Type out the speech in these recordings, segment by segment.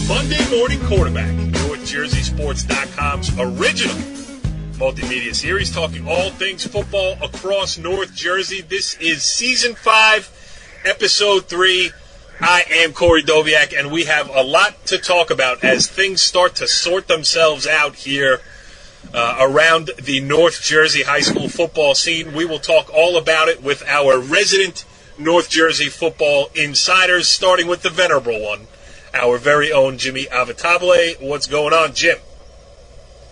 Monday Morning Quarterback, NorthJerseySports.com's original multimedia series, talking all things football across North Jersey. This is Season 5, Episode 3. I am Corey Doviak, and we have a lot to talk about as things start to sort themselves out here around the North Jersey high school football scene. We will talk all about it with our resident North Jersey football insiders, starting with the venerable one, our very own Jimmy Avatable. What's going on, Jim?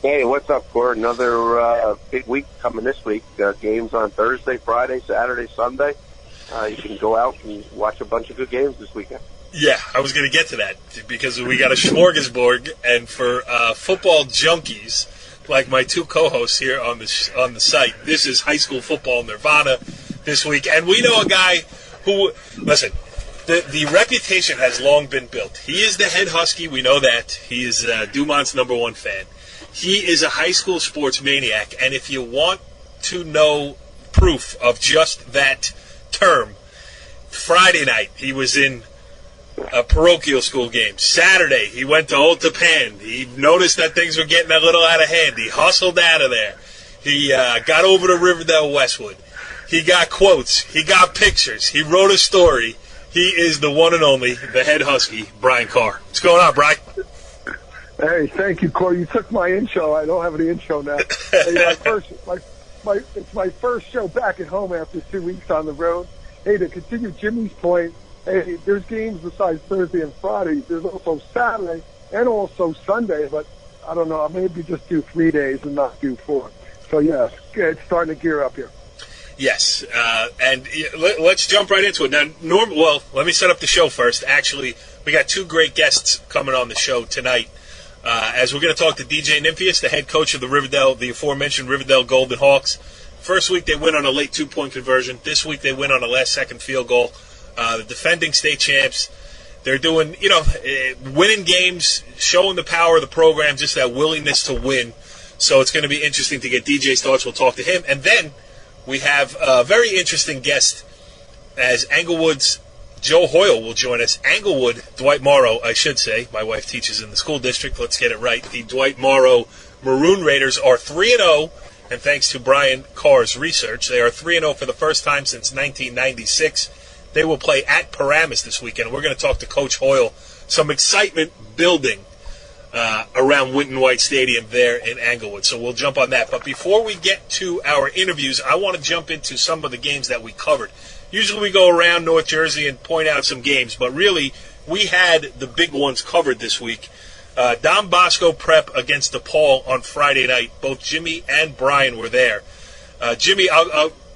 Hey, what's up, Corey? Another big week coming this week. Games on Thursday, Friday, Saturday, Sunday. You can go out and watch a bunch of good games this weekend. Yeah, I was going to get to that because we got a smorgasbord, and for football junkies like my two co-hosts here on the site, this is high school football nirvana this week. And we know a guy who, listen, the reputation has long been built. He is the head Husky. We know that. He is Dumont's #1 fan. He is a high school sports maniac. And if you want to know proof of just that term, Friday night he was in a parochial school game. Saturday he went to Old Tappan. He noticed that things were getting a little out of hand. He hustled out of there. He got over to Riverdale Westwood. He got quotes. He got pictures. He wrote a story. He is the one and only, the head Husky, Brian Carr. What's going on, Brian? Hey, thank you, Corey. You took my intro. I don't have any intro now. Hey, it's my first show back at home after 2 weeks on the road. Hey, to continue Jimmy's point, hey, there's games besides Thursday and Friday. There's also Saturday and also Sunday, but I don't know. Maybe just do 3 days and not do 4. So, yes, it's starting to gear up here. Yes, and let's jump right into it. Now, let me set up the show first. Actually, we got two great guests coming on the show tonight, as we're going to talk to DJ Nymphius, the head coach of the aforementioned Riverdale Golden Hawks. First week they win on a late 2-point conversion. This week they win on a last-second field goal. The defending state champs, they're doing, winning games, showing the power of the program, just that willingness to win. So it's going to be interesting to get DJ's thoughts. We'll talk to him. And then we have a very interesting guest, as Englewood's Joe Hoyle will join us. Englewood, Dwight Morrow, I should say. My wife teaches in the school district. Let's get it right. The Dwight Morrow Maroon Raiders are 3-0, and thanks to Brian Carr's research, they are 3-0 for the first time since 1996. They will play at Paramus this weekend. We're going to talk to Coach Hoyle. Some excitement building around Winton White Stadium there in Englewood. So we'll jump on that. But before we get to our interviews, I want to jump into some of the games that we covered. Usually we go around North Jersey and point out some games, but really we had the big ones covered this week. Don Bosco Prep against DePaul on Friday night. Both Jimmy and Brian were there. Jimmy,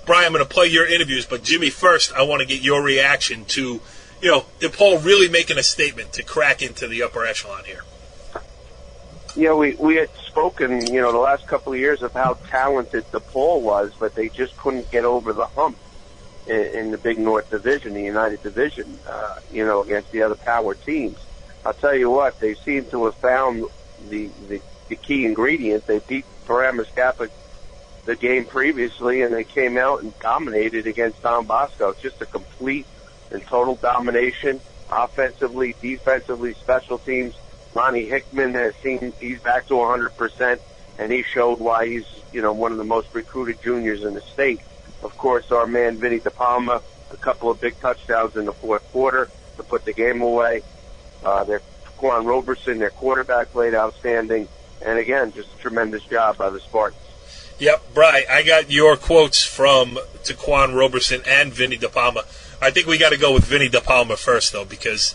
Brian, I'm going to play your interviews, but Jimmy, first I want to get your reaction to, DePaul really making a statement to crack into the upper echelon here. Yeah, we had spoken, the last couple of years of how talented DePaul was, but they just couldn't get over the hump in the Big North Division, the United Division, against the other power teams. I'll tell you what, they seem to have found the key ingredient. They beat Paramus Catholic the game previously, and they came out and dominated against Don Bosco. It's just a complete and total domination, offensively, defensively, special teams. Ronnie Hickman he's back to 100%, and he showed why he's, one of the most recruited juniors in the state. Of course, our man Vinny DePalma, a couple of big touchdowns in the fourth quarter to put the game away. Their Quan Roberson, their quarterback, played outstanding, and again, just a tremendous job by the Spartans. Yep, Brian, I got your quotes from Taquan Roberson and Vinny DePalma. I think we got to go with Vinny DePalma first, though, because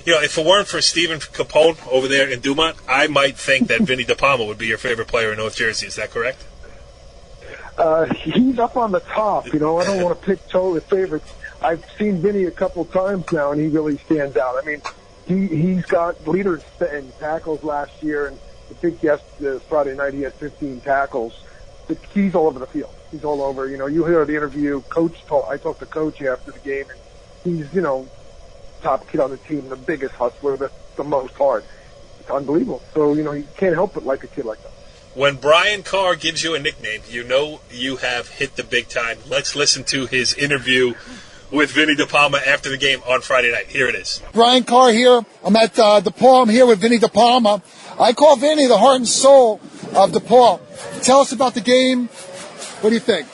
if it weren't for Stephen Capone over there in Dumont, I might think that Vinny DePalma would be your favorite player in North Jersey. Is that correct? He's up on the top. I don't want to pick totally favorites. I've seen Vinny a couple times now, and he really stands out. I mean, he's got leaders in tackles last year, and the big guest Friday night, he had 15 tackles. He's all over the field. He's all over. You hear the interview. I talked to Coach after the game, and he's, top kid on the team, the biggest hustler, the most hard. It's unbelievable. So, you can't help but like a kid like that. when Brian Carr gives you a nickname, you know you have hit the big time. Let's listen to his interview with Vinny DePalma after the game on Friday night. Here it is. Brian Carr here. I'm at DePaul. I'm here with Vinny DePalma. I call Vinny the heart and soul of DePaul. Tell us about the game. What do you think?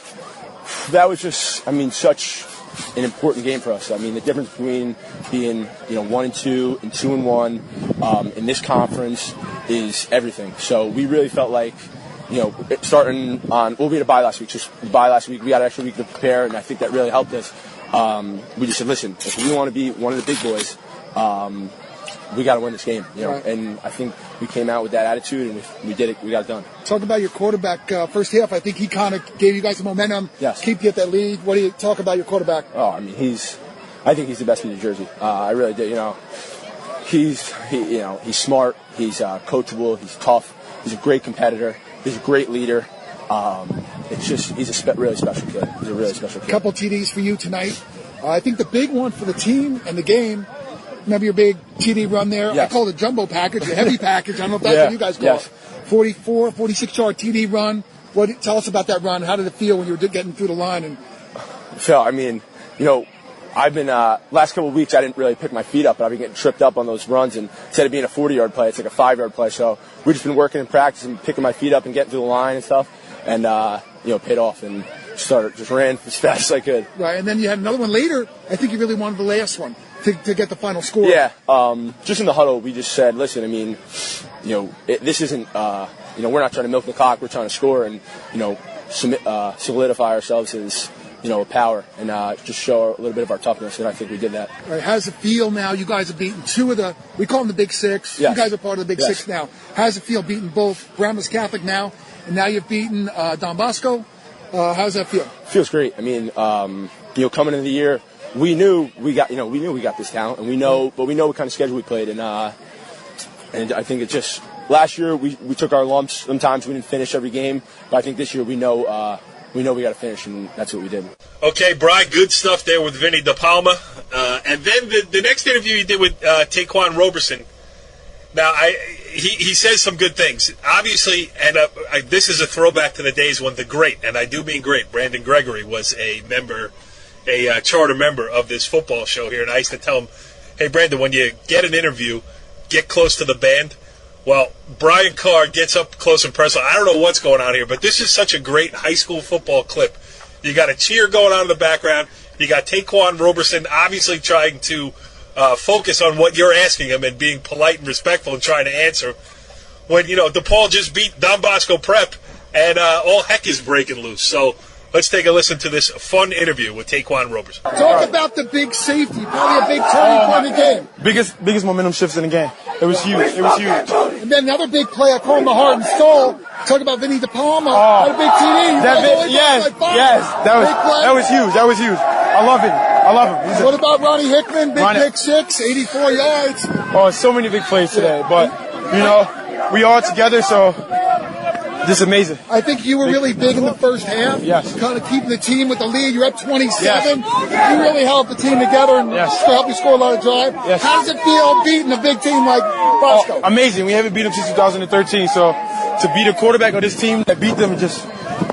That was just, such an important game for us. The difference between being, 1-2 and 2-1 in this conference is everything. So we really felt like, starting on, we had a bye last week. Just the bye last week, we got an extra week to prepare, and I think that really helped us. We just said, listen, if we want to be one of the big boys, we got to win this game, Right. And I think we came out with that attitude, and we did it. We got it done. Talk about your quarterback first half. I think he kind of gave you guys the momentum. Yes. Keep you at that lead. What do you talk about your quarterback? Oh, I think he's the best in New Jersey. I really do. He's smart. He's coachable. He's tough. He's a great competitor. He's a great leader. He's a really special kid. He's a really special kid. A couple TDs for you tonight. I think the big one for the team and the game. Remember your big TD run there? Yes. I call it a jumbo package, a heavy package. I don't know if that's what you guys call yes. it. 44, 46-yard TD run. Tell us about that run. How did it feel when you were getting through the line? And Phil, I've been last couple of weeks I didn't really pick my feet up, but I've been getting tripped up on those runs, and instead of being a 40-yard play, it's like a 5-yard play. So we've just been working in practice and picking my feet up and getting through the line and stuff, and paid off and just ran as fast as I could. Right, and then you had another one later. I think you really wanted the last one to get the final score. Yeah, just in the huddle, we just said, listen, this isn't, we're not trying to milk the clock. We're trying to score and, solidify ourselves as, a power and just show a little bit of our toughness, and I think we did that. All right, how does it feel now? You guys have beaten two of the, we call them the Big Six. Yes. You guys are part of the Big Yes. Six now. How does it feel beating both Brahmas Catholic now, and now you've beaten Don Bosco? How does that feel? Feels great. Coming into the year, we knew we got this talent, and we know what kind of schedule we played, and I think it just last year we took our lumps. Sometimes we didn't finish every game, but I think this year we know we got to finish, and that's what we did. Okay, Brian, good stuff there with Vinny DePalma. And then the next interview you did with Taquan Roberson. Now, he says some good things. Obviously, and this is a throwback to the days when the great, and I do mean great, Brandon Gregory was a charter member of this football show here. And I used to tell him, hey, Brandon, when you get an interview, get close to the band. Well, Brian Carr gets up close and personal. I don't know what's going on here, but this is such a great high school football clip. You got a cheer going on in the background. You got Taquan Roberson obviously trying to focus on what you're asking him and being polite and respectful and trying to answer. When, DePaul just beat Don Bosco Prep and all heck is breaking loose. So let's take a listen to this fun interview with Taquan Roberson. Talk about the big safety, probably a big turning point in the game. Biggest momentum shifts in the game. It was huge. And then another big play, I call him the heart and soul. Talk about Vinny DePalma. Had a big TD. Yes. That was huge. I love him. What about Ronnie Hickman? Big pick six, 84 yards. Oh, so many big plays today. But, we all together, so just amazing. I think you were really big in the first half. Yes. Kind of keeping the team with the lead. You're up 27. Yes. You really helped the team together and helped you score a lot of drive. Yes. How does it feel beating a big team like Bosco? Amazing. We haven't beat them since 2013, so to beat a quarterback of this team that beat them is just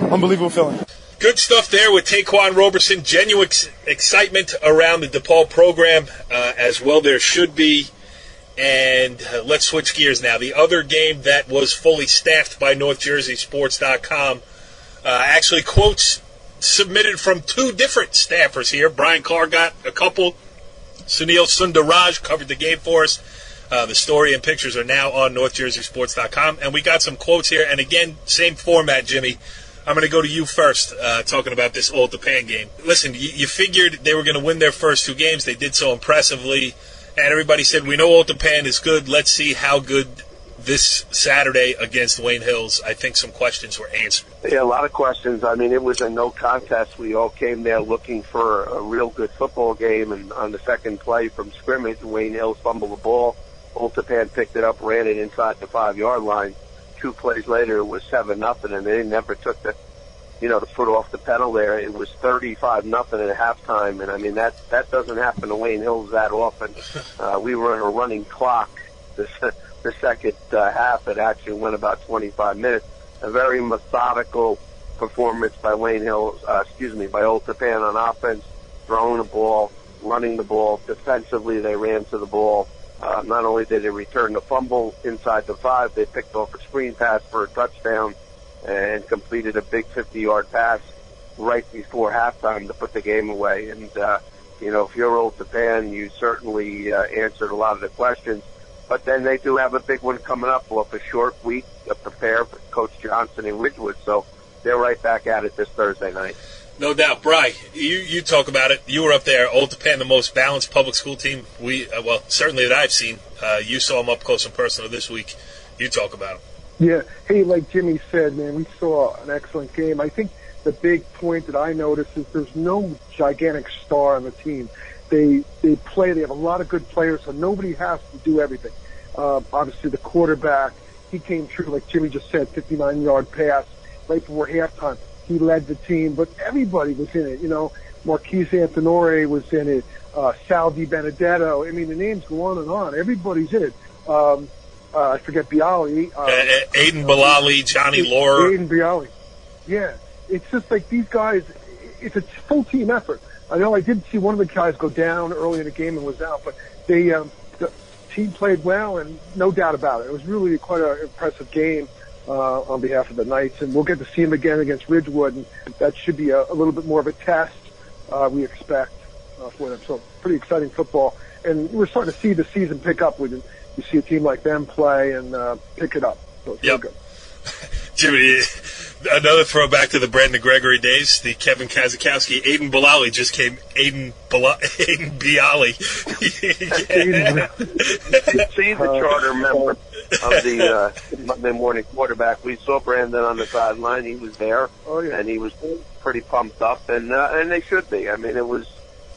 unbelievable feeling. Good stuff there with Taquan Roberson. Genuine excitement around the DePaul program, as well there should be. And let's switch gears now. The other game that was fully staffed by NorthJerseySports.com, actually quotes submitted from two different staffers here. Brian Carr got a couple. Sunil Sundaraj covered the game for us. The story and pictures are now on NorthJerseySports.com. And we got some quotes here. And again, same format, Jimmy. I'm going to go to you first, talking about this Old Japan game. Listen, you figured they were going to win their first two games. They did so impressively. And everybody said, we know Old Japan is good. Let's see how good this Saturday against Wayne Hills. I think some questions were answered. Yeah, a lot of questions. I mean, it was a no contest. We all came there looking for a real good football game. And on the second play from scrimmage, Wayne Hills fumbled the ball. Old Japan picked it up, ran it inside the 5-yard line. 2 plays later, it was 7-0, and they never took the foot off the pedal there. It was 35-0 at halftime, and I mean that doesn't happen to Wayne Hills that often. We were on a running clock the second half. It actually went about 25 minutes. a very methodical performance by by Old Tappan on offense, throwing the ball, running the ball. Defensively, they ran to the ball. Not only did they return the fumble inside the 5, they picked off a screen pass for a touchdown and completed a big 50-yard pass right before halftime to put the game away. And, if you're Old Tappan, you certainly answered a lot of the questions. But then they do have a big one coming up off a short week to prepare for Coach Johnson in Ridgewood. So they're right back at it this Thursday night. No doubt. Bri, you talk about it. You were up there. Old Tappan, the most balanced public school team certainly that I've seen. You saw them up close and personal this week. You talk about them. Yeah. Hey, like Jimmy said, man, we saw an excellent game. I think the big point that I noticed is there's no gigantic star on the team. They have a lot of good players, so nobody has to do everything. Obviously, the quarterback, he came through, like Jimmy just said, 59-yard pass right before halftime. He led the team, but everybody was in it. Marquise Antonori was in it. Sal Di Benedetto. I mean, the names go on and on. Everybody's in it. I forget Bialy. Aiden Bilali, Johnny Laura. Aiden Bialy. Yeah. It's just like these guys, it's a full team effort. I know I did see one of the guys go down early in the game and was out, but the team played well, and no doubt about it. It was really quite an impressive game on behalf of the Knights, and we'll get to see them again against Ridgewood, and that should be a little bit more of a test we expect for them. So pretty exciting football, and we're starting to see the season pick up when you see a team like them play and pick it up. So it's real good. Jimmy, another throwback to the Brandon Gregory days, the Kevin Kazakowski. Aiden Bilali just came Aiden Bialy. See the charter member of the Monday morning quarterback. We saw Brandon on the sideline. He was there, and he was pretty pumped up, and they should be. I mean, it was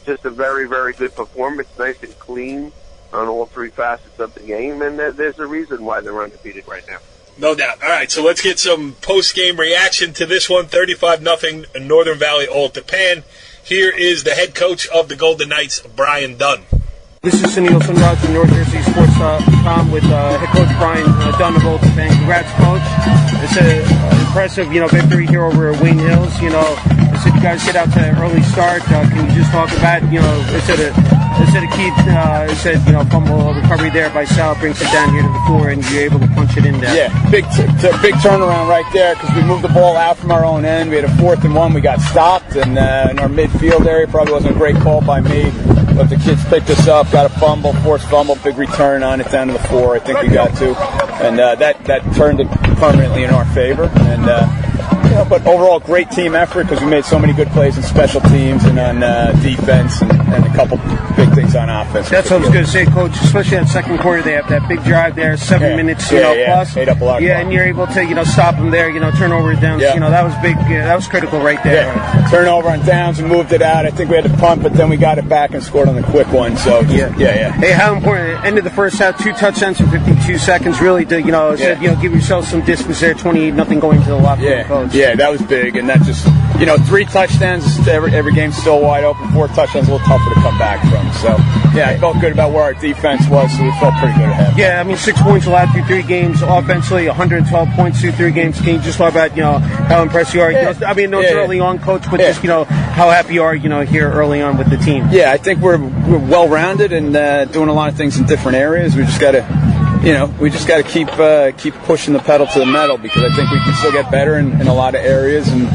just a very, very good performance, nice and clean on all three facets of the game, and there's a reason why they're undefeated right now. No doubt. All right, so let's get some post-game reaction to this one, 35-0 Northern Valley Old Tappan. Here is the head coach of the Golden Knights, Brian Dunn. This is Sunil Sundaraj from North Jersey Sports.com with head coach Brian Dunn of Old Tappan. Congrats, coach. It's an impressive, victory here over at Wayne Hills. I said you guys get out to an early start. Can you just talk about, fumble recovery there by Sal brings it down here to the floor, and you're able to punch it in there. Yeah, big turnaround right there because we moved the ball out from our own end. We had a 4th and 1. We got stopped, and in our midfield area, probably wasn't a great call by me, but the kids picked us up, got a fumble, forced fumble, big return on it down to the 4. I think we got to, and that turned it permanently in our favor. And but overall, great team effort because we made so many good plays in special teams and on defense and a couple big things on offense. That's what I was going to say, Coach. Especially that second quarter, they have that big drive there, 7 minutes, plus. Ate up a lot. Yeah, and you're able to, stop them there, turnover downs. Yeah. That was big. That was critical right there. Yeah. Turnover on downs and moved it out. I think we had to punt, but then we got it back and scored on the quick one. So yeah. Hey, how important? End of the first half, 2 touchdowns in 52 seconds. Really, to give yourself some distance there. 28-0 going to the locker room, Coach. Yeah, that was big, and that just 3 touchdowns. Every game's still wide open. 4 touchdowns, a little tougher to come back from. So yeah, I felt good about where our defense was, so we felt pretty good ahead. Yeah, I mean 6 points allowed through 3 games. Offensively, 112 points through 3 games. Can you just talk about how impressed you are? Yeah. It's early on, Coach, but just how happy you are here early on with the team. Yeah, I think we're well rounded and doing a lot of things in different areas. We just got to keep pushing the pedal to the metal because I think we can still get better in a lot of areas and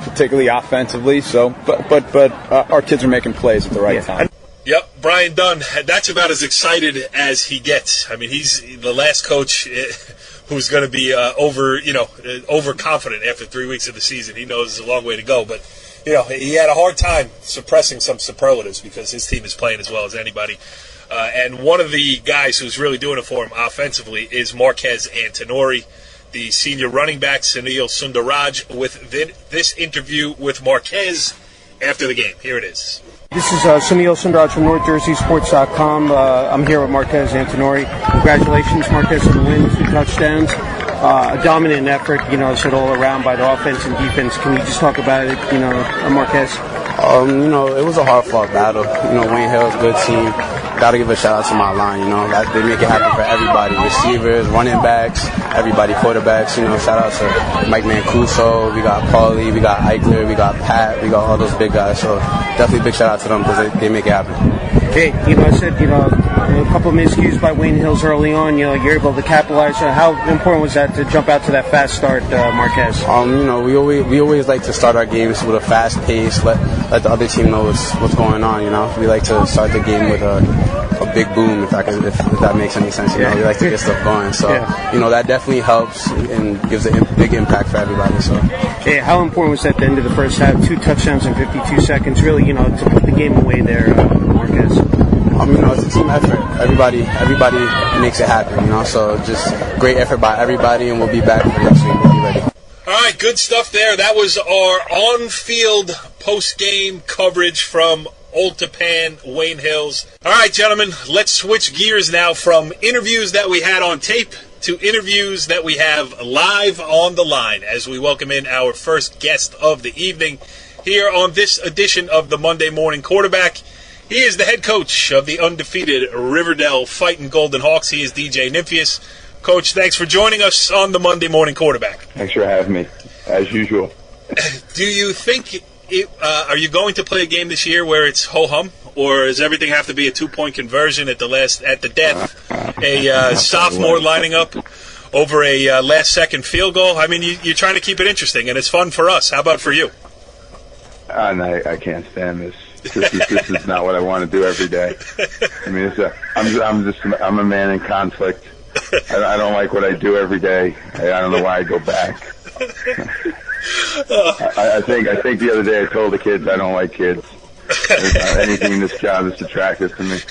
particularly offensively. So, but our kids are making plays at the right time. Yep, Brian Dunn. That's about as excited as he gets. I mean, he's the last coach who's going to be overconfident after 3 weeks of the season. He knows there's a long way to go, but he had a hard time suppressing some superlatives because his team is playing as well as anybody. And one of the guys who's really doing it for him offensively is Marquez Antonori, the senior running back, Sunil Sundaraj, with this interview with Marquez after the game. Here it is. This is Sunil Sundaraj from North Jersey Sports.com. I'm here with Marquez Antonori. Congratulations, Marquez, on the win, 2 touchdowns. A dominant effort, all around by the offense and defense. Can you just talk about it, Marquez? It was a hard-fought battle. Wayne Hill's a good team. gotta give a shout out to my line. They make it happen for everybody: receivers, running backs, everybody, quarterbacks. Shout out to Mike Mancuso. We got Paulie, we got Eichler, we got Pat, we got all those big guys. So definitely big shout out to them because they make it happen. Hey, I said, a couple of miscues by Wayne Hills early on. You're able to capitalize. How important was that to jump out to that fast start, Marquez? We always like to start our games with a fast pace. Let the other team know what's going on. We like to start the game with a big boom, if that makes any sense. We like to get stuff going. So that definitely helps and gives a big impact for everybody. So. Hey, how important was that at the end of the first half? 2 touchdowns in 52 seconds, really, to put the game away there, Marquez? It's a team effort. Everybody makes it happen, so just great effort by everybody, and we'll be back for next week. We'll be ready. All right, good stuff there. That was our on-field post-game coverage from Old Tappan, Wayne Hills. All right, gentlemen, let's switch gears now from interviews that we had on tape to interviews that we have live on the line as we welcome in our first guest of the evening here on this edition of the Monday Morning Quarterback. He is the head coach of the undefeated Riverdale Fighting Golden Hawks. He is DJ Nymphius. Coach, thanks for joining us on the Monday Morning Quarterback. Thanks for having me, as usual. Do you think, are you going to play a game this year where it's ho-hum, or does everything have to be a 2-point conversion at the death, a sophomore lining up over a last-second field goal? I mean, you're trying to keep it interesting, and it's fun for us. How about for you? No, I can't stand this. This is not what I want to do every day. I mean, I'm a man in conflict. I don't like what I do every day. I don't know why I go back. I think the other day I told the kids I don't like kids. Anything in this job is attractive to me.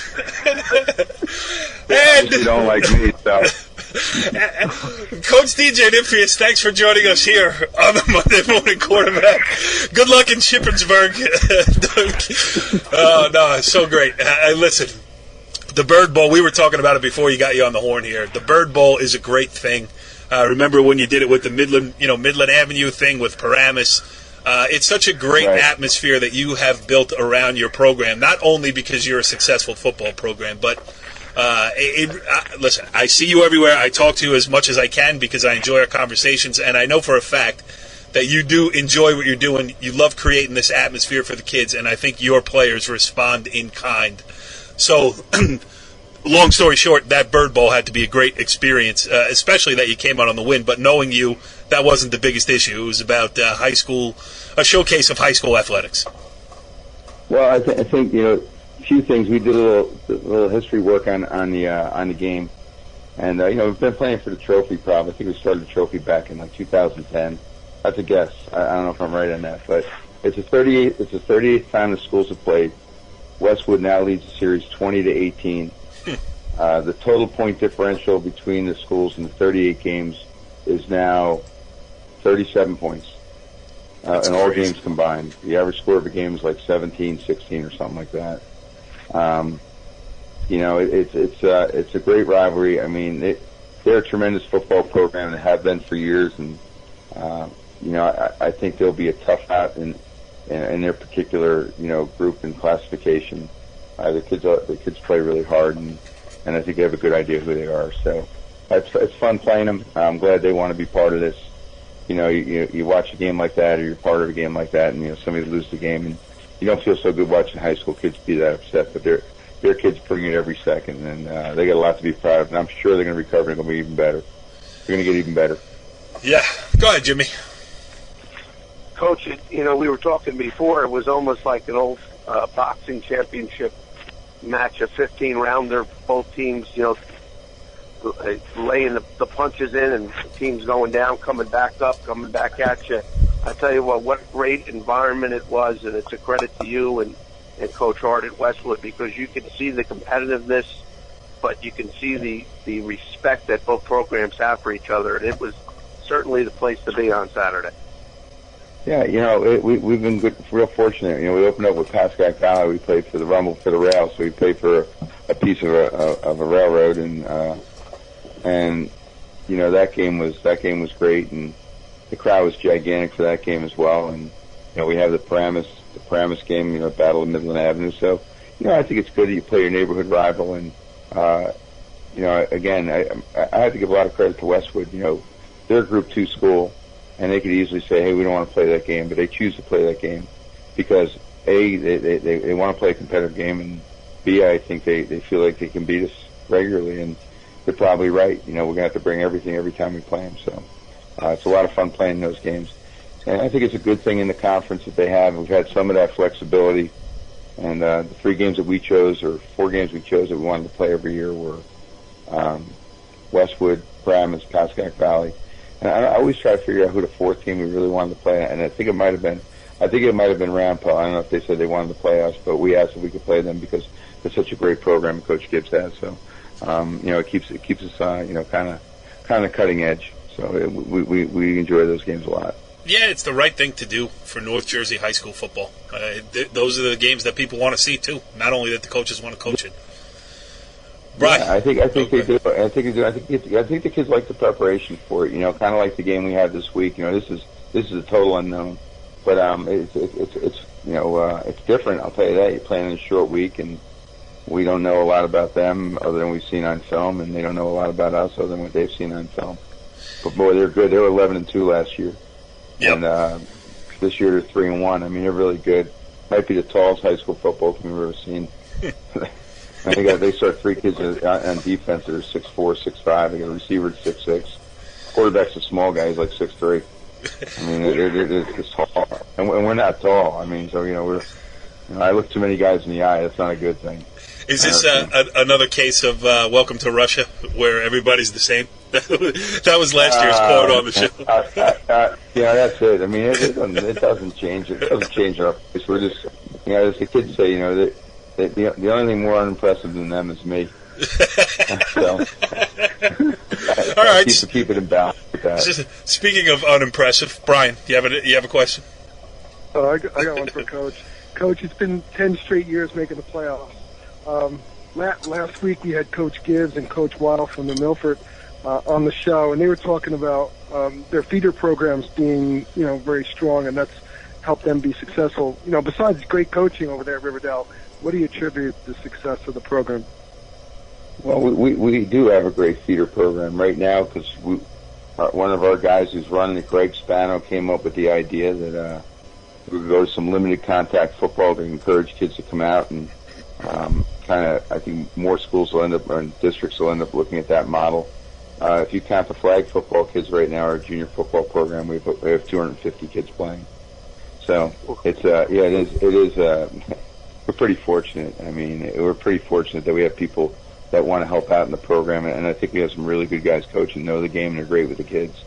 And you don't like me, so. Coach DJ Nymphius, thanks for joining us here on the Monday Morning Quarterback. Good luck in Shippensburg. Oh, no, it's so great. Listen, the Bird Bowl, we were talking about it before you got you on the horn here. The Bird Bowl is a great thing. Remember when you did it with the Midland Avenue thing with Paramus? It's such a great atmosphere that you have built around your program, not only because you're a successful football program, but listen, I see you everywhere. I talk to you as much as I can because I enjoy our conversations, and I know for a fact that you do enjoy what you're doing. You love creating this atmosphere for the kids, and I think your players respond in kind. So, long story short, that Bird Bowl had to be a great experience, especially that you came out on the win. But knowing you, that wasn't the biggest issue. It was about high school, a showcase of high school athletics. Well, I think a few things. We did a little history work on the game, and we've been playing for the trophy. Probably, I think we started the trophy back in 2010. That's a guess. I don't know if I'm right on that, but it's the 38th time the schools have played. Westwood now leads the series 20-18. The total point differential between the schools in the 38 games is now 37 points in all games combined. The average score of a game is like 17, 16 or something like that. It's a great rivalry. I mean, they're a tremendous football program and have been for years, and I think they'll be a tough out in their particular group and classification. The kids play really hard, and I think they have a good idea who they are. So it's fun playing them. I'm glad they want to be part of this. You watch a game like that, or you're part of a game like that, and somebody loses the game, and you don't feel so good watching high school kids be that upset. But their kids bring it every second, and they got a lot to be proud of. And I'm sure they're going to recover and going to be even better. They're going to get even better. Yeah, go ahead, Jimmy. Coach, we were talking before. It was almost like an old boxing championship match, a 15-rounder. Both teams, laying the punches in, and the teams going down, coming back up, coming back at you. I tell you what a great environment it was, and it's a credit to you and Coach Hart at Westwood, because you can see the competitiveness, but you can see the respect that both programs have for each other, and it was certainly the place to be on Saturday. Yeah, we've been real fortunate. We opened up with Pascack Valley. We played for the Rumble for the Rail, so we played for a piece of a railroad, and that game was great, and the crowd was gigantic for that game as well. And we have the Paramus game, Battle of Midland Avenue. So I think it's good that you play your neighborhood rival. And, again, I have to give a lot of credit to Westwood. They're a Group 2 school, and they could easily say, hey, we don't want to play that game, but they choose to play that game because, A, they want to play a competitive game, and B, I think they feel like they can beat us regularly, and they're probably right. We're going to have to bring everything every time we play them. So it's a lot of fun playing those games. And I think it's a good thing in the conference that they have. We've had some of that flexibility. And the 3 games that we chose, or 4 games we chose that we wanted to play every year were Westwood, Paramus, Pascagoula Valley. And I always try to figure out who the 4th team we really wanted to play. And I think it might have been Ramapo. I don't know if they said they wanted to play us, but we asked if we could play them because they're such a great program Coach Gibbs has. So, it keeps us, kind of cutting edge. So we enjoy those games a lot. Yeah, it's the right thing to do for North Jersey high school football. Those are the games that people want to see too. Not only that the coaches want to coach it. Right. Yeah, I think they do. I think they do. I think the kids like the preparation for it. Kind of like the game we had this week. This is a total unknown, but it's different. I'll tell you that. You're playing in a short week, and we don't know a lot about them other than we've seen on film, and they don't know a lot about us other than what they've seen on film. But boy, they're good. They were 11-2 last year. Yep. And this year they're 3-1. I mean, they're really good. Might be the tallest high school football team we've ever seen. I think they start 3 kids on defense that are 6'4", 6'5". They got a receiver at 6'6". Quarterback's a small guy. He's like 6'3". I mean, they're just tall, and we're not tall. I mean, so we're. I look too many guys in the eye. That's not a good thing. Is this another case of Welcome to Russia, where everybody's the same? That was last year's quote on the show. Yeah, that's it. I mean, it doesn't change. It doesn't change our place. We're just, as the kids say, the only thing more unimpressive than them is me. So, all right, keep it in balance with that. Speaking of unimpressive, Brian, you have a question? I got one for Coach. Coach, it's been 10 straight years making the playoffs. Last week we had Coach Gibbs and Coach Waddle from the Milford on the show, and they were talking about their feeder programs being, very strong, and that's helped them be successful. Besides great coaching over there at Riverdale, what do you attribute the success of the program? Well, we do have a great feeder program right now because one of our guys who's running it, Greg Spano, came up with the idea that we would go to some limited contact football to encourage kids to come out and I think more schools will end up, or districts will end up looking at that model. If you count the flag football kids right now, our junior football program, we have 250 kids playing. So it's it is we're pretty fortunate. I mean, we're pretty fortunate that we have people that want to help out in the program, and I think we have some really good guys coaching, know the game, and they're great with the kids.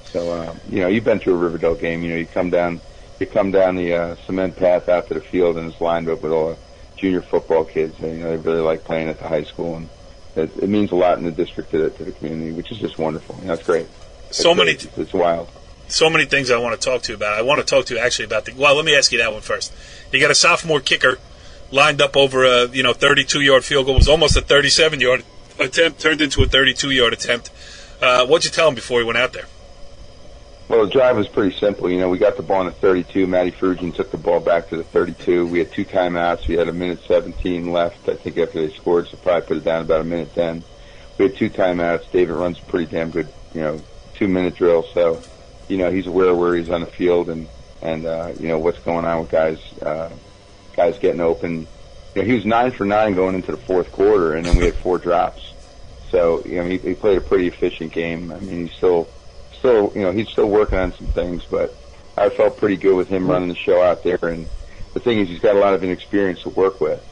So you've been to a Riverdale game. You come down the cement path out to the field, and it's lined up with all the junior football kids. And, they really like playing at the high school, and it means a lot in the district to the community, which is just wonderful. It's great. It's wild. So many things I want to talk to you about. I want to talk to you actually about let me ask you that one first. You got a sophomore kicker lined up over a 32-yard field goal. It was almost a 37-yard attempt, turned into a 32-yard attempt. What'd you tell him before he went out there? Well, the drive was pretty simple. We got the ball on the 32. Matty Frugian took the ball back to the 32. We had 2 timeouts. We had 1:17 left, I think, after they scored, so probably put it down about 1:10. We had 2 timeouts. David runs a pretty damn good, 2-minute drill. So, he's aware where he's on the field and what's going on with guys getting open. He was 9 for 9 going into the fourth quarter, and then we had 4 drops. So, he played a pretty efficient game. I mean, he's still working on some things, but I felt pretty good with him running the show out there. And the thing is, he's got a lot of inexperience to work with,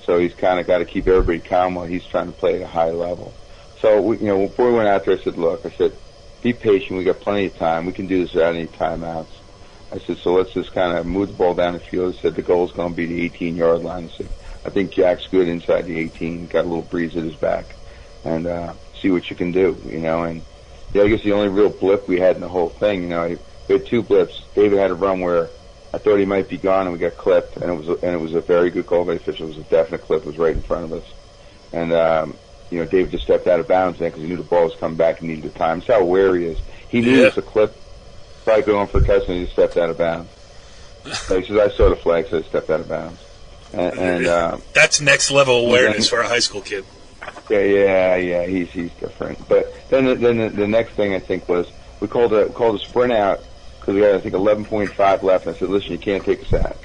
so he's kind of got to keep everybody calm while he's trying to play at a high level. So, before we went out there, I said, be patient. We got plenty of time. We can do this without any timeouts. I said, so let's just kind of move the ball down the field. I said the goal is going to be the 18-yard line. I said, I think Jack's good inside the 18. Got a little breeze at his back, and see what you can do, And I guess the only real blip we had in the whole thing, we had 2 blips. David had a run where I thought he might be gone, and we got clipped, and it was a very good call by the official. It was a definite clip. It was right in front of us, and David just stepped out of bounds then because he knew the ball was coming back and needed the time. That's how aware he is. He knew it was a clip. Probably going for a touchdown, and he just stepped out of bounds. He says, I saw the flag, so I stepped out of bounds. and that's next level awareness for a high school kid. Yeah, he's different. But then the next thing I think was we called a sprint out because we had I think 11.5 left. And I said, listen, you can't take a sack.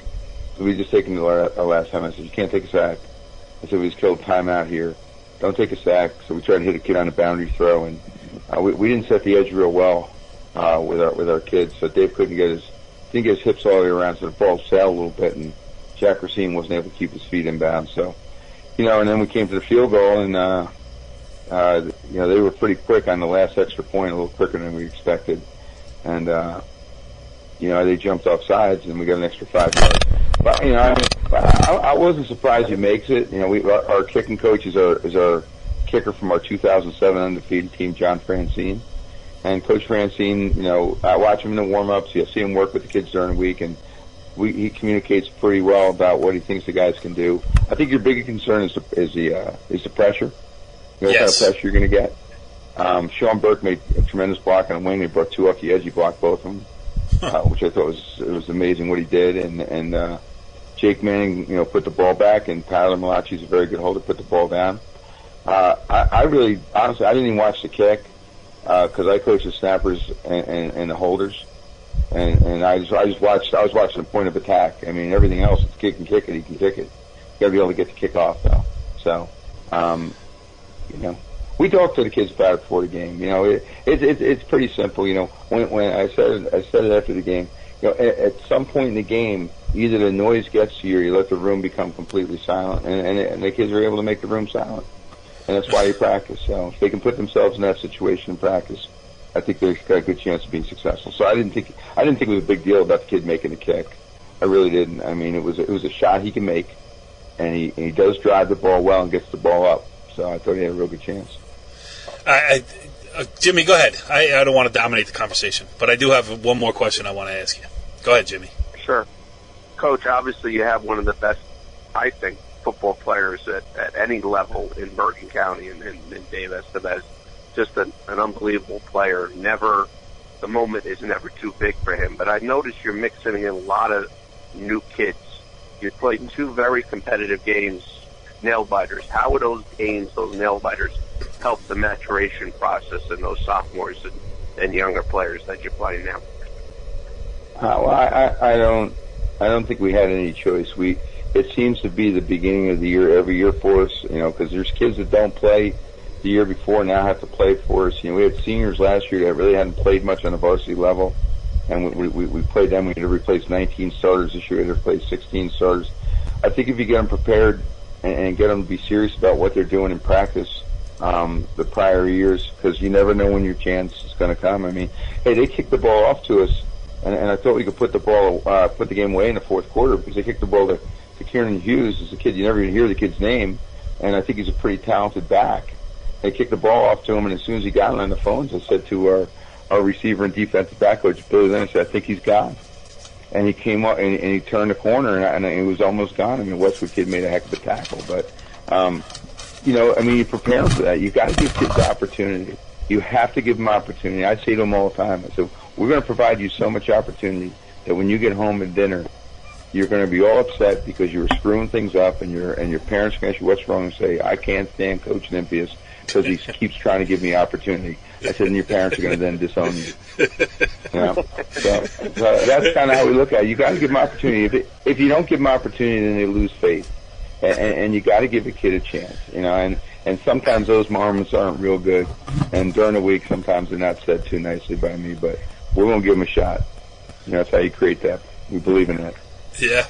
So we just taken our last time. I said, you can't take a sack. I said, we just killed time out here. Don't take a sack. So we tried to hit a kid on a boundary throw, and we didn't set the edge real well with our kids. So Dave didn't get his hips all the way around, so the ball sailed a little bit, and Jack Racine wasn't able to keep his feet inbound. So, and then we came to the field goal, and they were pretty quick on the last extra point, a little quicker than we expected, and they jumped off sides, and we got an extra 5 yards. But I wasn't surprised he makes it. Our kicking coach is our kicker from our 2007 undefeated team, John Francine. And Coach Francine, I watch him in the warm-ups. I see him work with the kids during the week, and he communicates pretty well about what he thinks the guys can do. I think your bigger concern is the pressure. What kind of pressure you're going to get. Sean Burke made a tremendous block on a wing. He brought 2 off the edge. He blocked both of them, which I thought was amazing what he did. And Jake Manning, put the ball back, and Tyler Malachi's a very good holder, put the ball down. I really, honestly, I didn't even watch the kick because I coach the snappers and the holders, and I just watched. I was watching the point of attack. I mean, everything else, if the kid can kick it, he can kick it. You got to be able to get the kick off though. So, we talked to the kids about it before the game. It's pretty simple. When I said it after the game. At some point in the game, either the noise gets to you or you let the room become completely silent, and the kids are able to make the room silent. And that's why you practice. So if they can put themselves in that situation in practice, I think they've got a good chance of being successful. So I didn't think it was a big deal about the kid making the kick. I really didn't. I mean, it was a shot he can make, and he does drive the ball well and gets the ball up. So I thought he had a real good chance. Jimmy, go ahead. I don't want to dominate the conversation, but I do have one more question I want to ask you. Go ahead, Jimmy. Sure. Coach, obviously you have one of the best, I think, football players at any level in Bergen County and Dave Estevez. Just an unbelievable player. The moment is never too big for him. But I noticed you're mixing in a lot of new kids. You played 2 very competitive games, nail-biters. How would those games, those nail-biters, help the maturation process in those sophomores and younger players that you're playing now? I don't think we had any choice. It seems to be the beginning of the year every year for us, because there's kids that don't play the year before now have to play for us. We had seniors last year that really hadn't played much on the varsity level, and we played them. We had to replace 19 starters this year. We had to replace 16 starters. I think if you get them prepared and get them to be serious about what they're doing in practice the prior years, because you never know when your chance is going to come. I mean, hey, they kicked the ball off to us, and I thought we could put the game away in the fourth quarter because they kicked the ball to Kieran Hughes. As a kid, you never even hear the kid's name, and I think he's a pretty talented back. They kicked the ball off to him, and as soon as he got it on the phones, I said to our receiver and defensive back coach, Billy Lynch, I think he's gone. And he came up, and he turned the corner, and he was almost gone. I mean, Westwood kid made a heck of a tackle. But, you prepare for that. You've got to give kids the opportunity. You have to give them opportunity. I say to them all the time, I said, we're going to provide you so much opportunity that when you get home at dinner, you're going to be all upset because you were screwing things up, and your parents are going to ask you what's wrong and say, I can't stand Coach Nymphius because he keeps trying to give me opportunity. I said, and your parents are going to then disown you. So that's kind of how we look at it. You got to give them opportunity. If you don't give them opportunity, then they lose faith, and you got to give a kid a chance. And sometimes those moments aren't real good, and during the week sometimes they're not said too nicely by me, but we're going to give them a shot. That's how you create that. We believe in that. Yeah.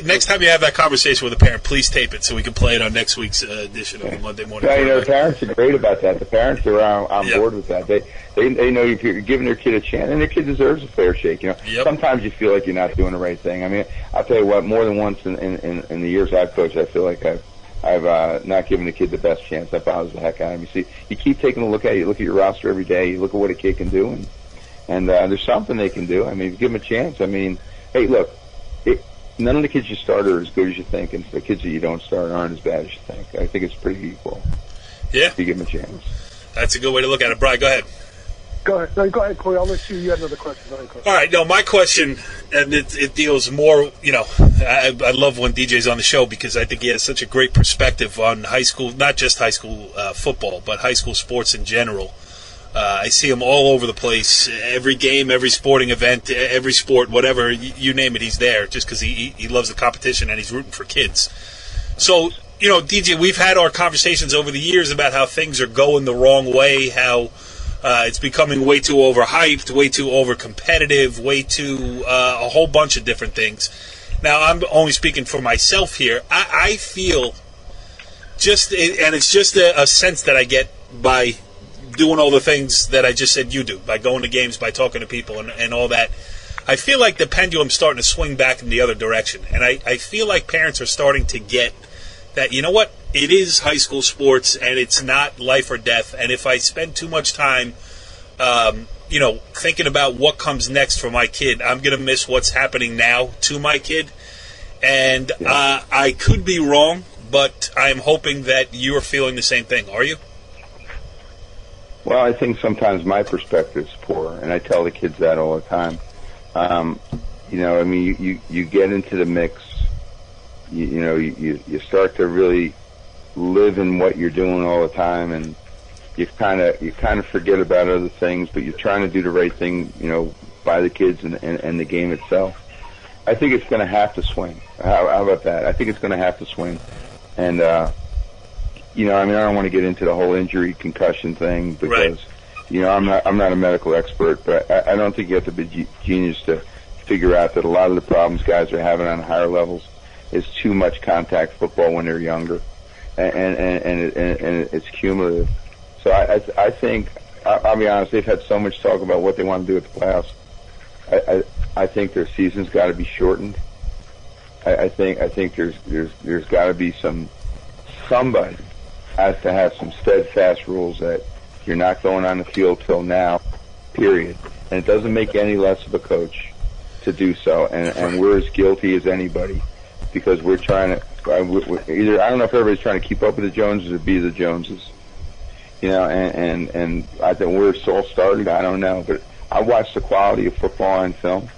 Next time you have that conversation with a parent, please tape it so we can play it on next week's edition of Monday Morning. Yeah, the parents are great about that. The parents are on board with that. They know if you're giving their kid a chance, and their kid deserves a fair shake. Sometimes you feel like you're not doing the right thing. I mean, I'll tell you what. More than once in the years I've coached, I feel like I've not given the kid the best chance. That bothers the heck out of me. See, you keep taking a look at it. You look at your roster every day. You look at what a kid can do, and there's something they can do. I mean, give them a chance. I mean, hey, look. None of the kids you start are as good as you think, and the kids that you don't start aren't as bad as you think. I think it's pretty equal. Yeah. If you give them a chance. That's a good way to look at it. Brian, go ahead. Go ahead. No, go ahead, Corey. I'll let you. You had another question. Go ahead, Corey. All right. No, my question and it deals more, I love when DJ's on the show because I think he has such a great perspective on high school, not just high school football, but high school sports in general. I see him all over the place, every game, every sporting event, every sport, whatever, you name it, he's there just because he loves the competition and he's rooting for kids. So, DJ, we've had our conversations over the years about how things are going the wrong way, how it's becoming way too overhyped, way too overcompetitive, way too a whole bunch of different things. Now, I'm only speaking for myself here. I feel and it's just a sense that I get by doing all the things that I just said you do, by going to games, by talking to people and all that. I feel like the pendulum's starting to swing back in the other direction. And I feel like parents are starting to get that, you know what, it is high school sports and it's not life or death. And if I spend too much time, thinking about what comes next for my kid, I'm going to miss what's happening now to my kid. And I could be wrong, but I'm hoping that you're feeling the same thing. Are you? Well, I think sometimes my perspective's poor, and I tell the kids that all the time. You get into the mix. You start to really live in what you're doing all the time, and you kind of forget about other things, but you're trying to do the right thing, by the kids and the game itself. I think it's going to have to swing. How about that? I think it's going to have to swing, and I don't want to get into the whole injury concussion thing because, I'm not a medical expert, but I don't think you have to be genius to figure out that a lot of the problems guys are having on higher levels is too much contact football when they're younger, and it's cumulative. So I think, I'll be honest, they've had so much talk about what they want to do at the playoffs. I think their season's got to be shortened. I think there's got to be somebody has to have some steadfast rules that you're not going on the field till now, period. And it doesn't make any less of a coach to do so. And we're as guilty as anybody because we're trying to either, I don't know if everybody's trying to keep up with the Joneses or be the Joneses. And I think where it's all started, I don't know. But I watched the quality of football on film,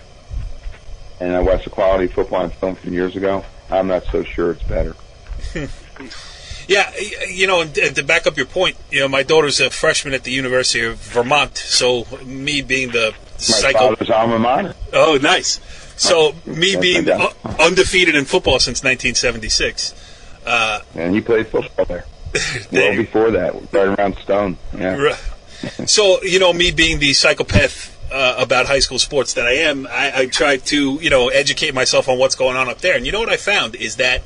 and I watched the quality of football on film from years ago. I'm not so sure it's better. Yeah, and to back up your point, my daughter's a freshman at the University of Vermont, so me being the My father's alma mater. Oh, nice. So me being undefeated in football since 1976. And you played football there. Well before that, right around Stone. Yeah. So, me being the psychopath about high school sports that I am, I try to, educate myself on what's going on up there. And you know what I found is that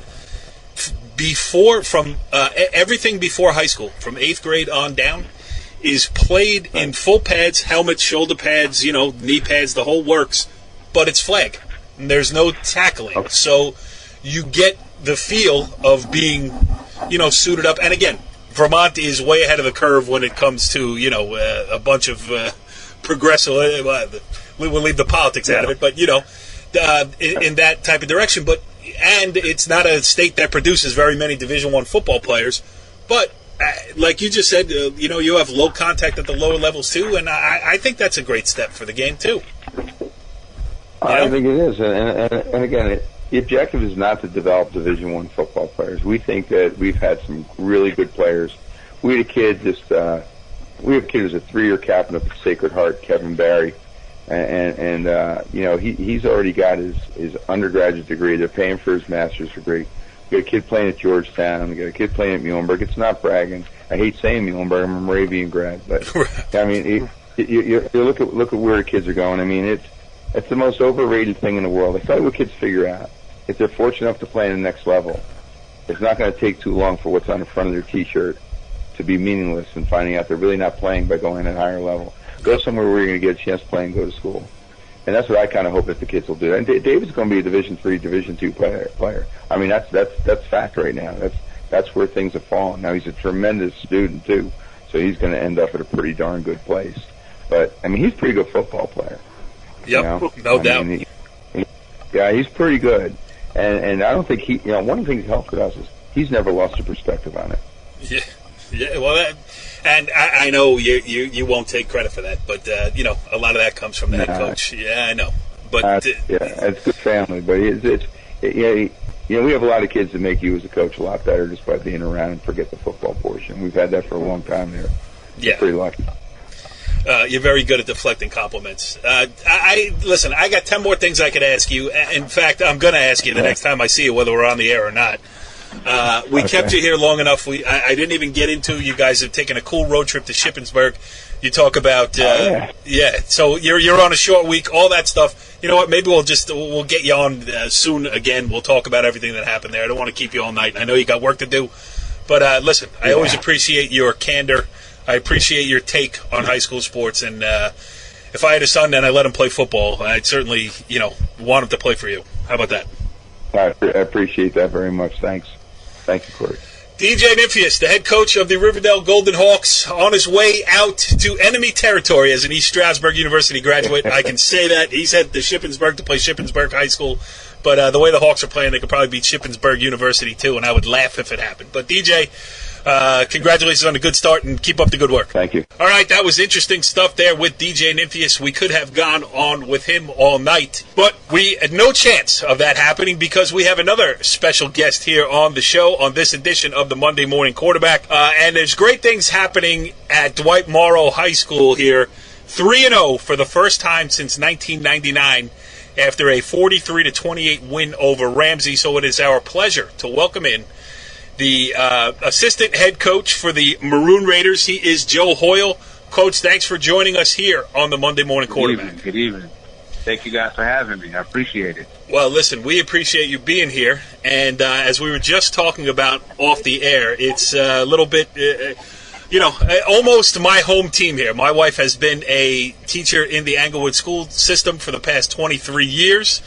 everything before high school, from 8th grade on down, is played in full pads, helmets, shoulder pads, knee pads, the whole works, but it's flag. And there's no tackling. Okay. So you get the feel of being, suited up. And again, Vermont is way ahead of the curve when it comes to, a bunch of progressive, we'll leave the politics out of it, but, in that type of direction. And it's not a state that produces very many Division I football players. But, like you just said, you have low contact at the lower levels, too. And I think that's a great step for the game, too. I think it is. And again, the objective is not to develop Division I football players. We think that we've had some really good players. We had a kid we have a kid who's a 3-year captain of the Sacred Heart, Kevin Barry. And he's already got his undergraduate degree. They're paying for his master's degree. We got a kid playing at Georgetown. We got a kid playing at Muhlenberg. It's not bragging. I hate saying Muhlenberg. I'm a Moravian grad, but I mean, you look at where the kids are going. I mean, it's the most overrated thing in the world. I tell you what kids figure out. If they're fortunate enough to play in the next level, it's not going to take too long for what's on the front of their T-shirt to be meaningless and finding out they're really not playing by going at a higher level. Go somewhere where you're going to get a chance to play and go to school. And that's what I kind of hope that the kids will do. And David's going to be a Division III, Division II player. I mean, that's fact right now. That's where things have fallen. Now, he's a tremendous student, too, so he's going to end up at a pretty darn good place. But, I mean, he's a pretty good football player. Yep, no doubt. He's pretty good. And I don't think one of the things that helped us is he's never lost a perspective on it. Yeah. Well, and I know you won't take credit for that, but a lot of that comes from the head coach. Yeah, I know. But it's good family. But we have a lot of kids that make you as a coach a lot better just by being around and forget the football portion. We've had that for a long time here. Yeah, pretty lucky. You're very good at deflecting compliments. Listen, I got 10 more things I could ask you. In fact, I'm going to ask you the next time I see you, whether we're on the air or not. We kept you here long enough. I didn't even get into, you guys have taken a cool road trip to Shippensburg. You talk about, so you're on a short week, all that stuff. You know what, maybe we'll get you on soon again. We'll talk about everything that happened there. I don't want to keep you all night. I know you got work to do. But listen, I always appreciate your candor. I appreciate your take on high school sports. And if I had a son and I let him play football, I'd certainly, want him to play for you. How about that? I appreciate that very much. Thanks. Thank you, Corey. DJ Nymphius, the head coach of the Riverdale Golden Hawks, on his way out to enemy territory as an East Stroudsburg University graduate. I can say that. He's headed to Shippensburg to play Shippensburg High School. But the way the Hawks are playing, they could probably beat Shippensburg University, too, and I would laugh if it happened. But, DJ, congratulations on a good start, and keep up the good work. Thank you. All right, that was interesting stuff there with DJ Nymphius. We could have gone on with him all night, but we had no chance of that happening because we have another special guest here on the show on this edition of the Monday Morning Quarterback. And there's great things happening at Dwight Morrow High School here. 3-0 for the first time since 1999 after a 43-28 win over Ramsey. So it is our pleasure to welcome in the assistant head coach for the Maroon Raiders. He is Joe Hoyle. Coach, thanks for joining us here on the Monday Morning Quarterback. Good evening. Thank you guys for having me. I appreciate it. Well, listen, we appreciate you being here. And as we were just talking about off the air, it's a little bit, almost my home team here. My wife has been a teacher in the Englewood school system for the past 23 years.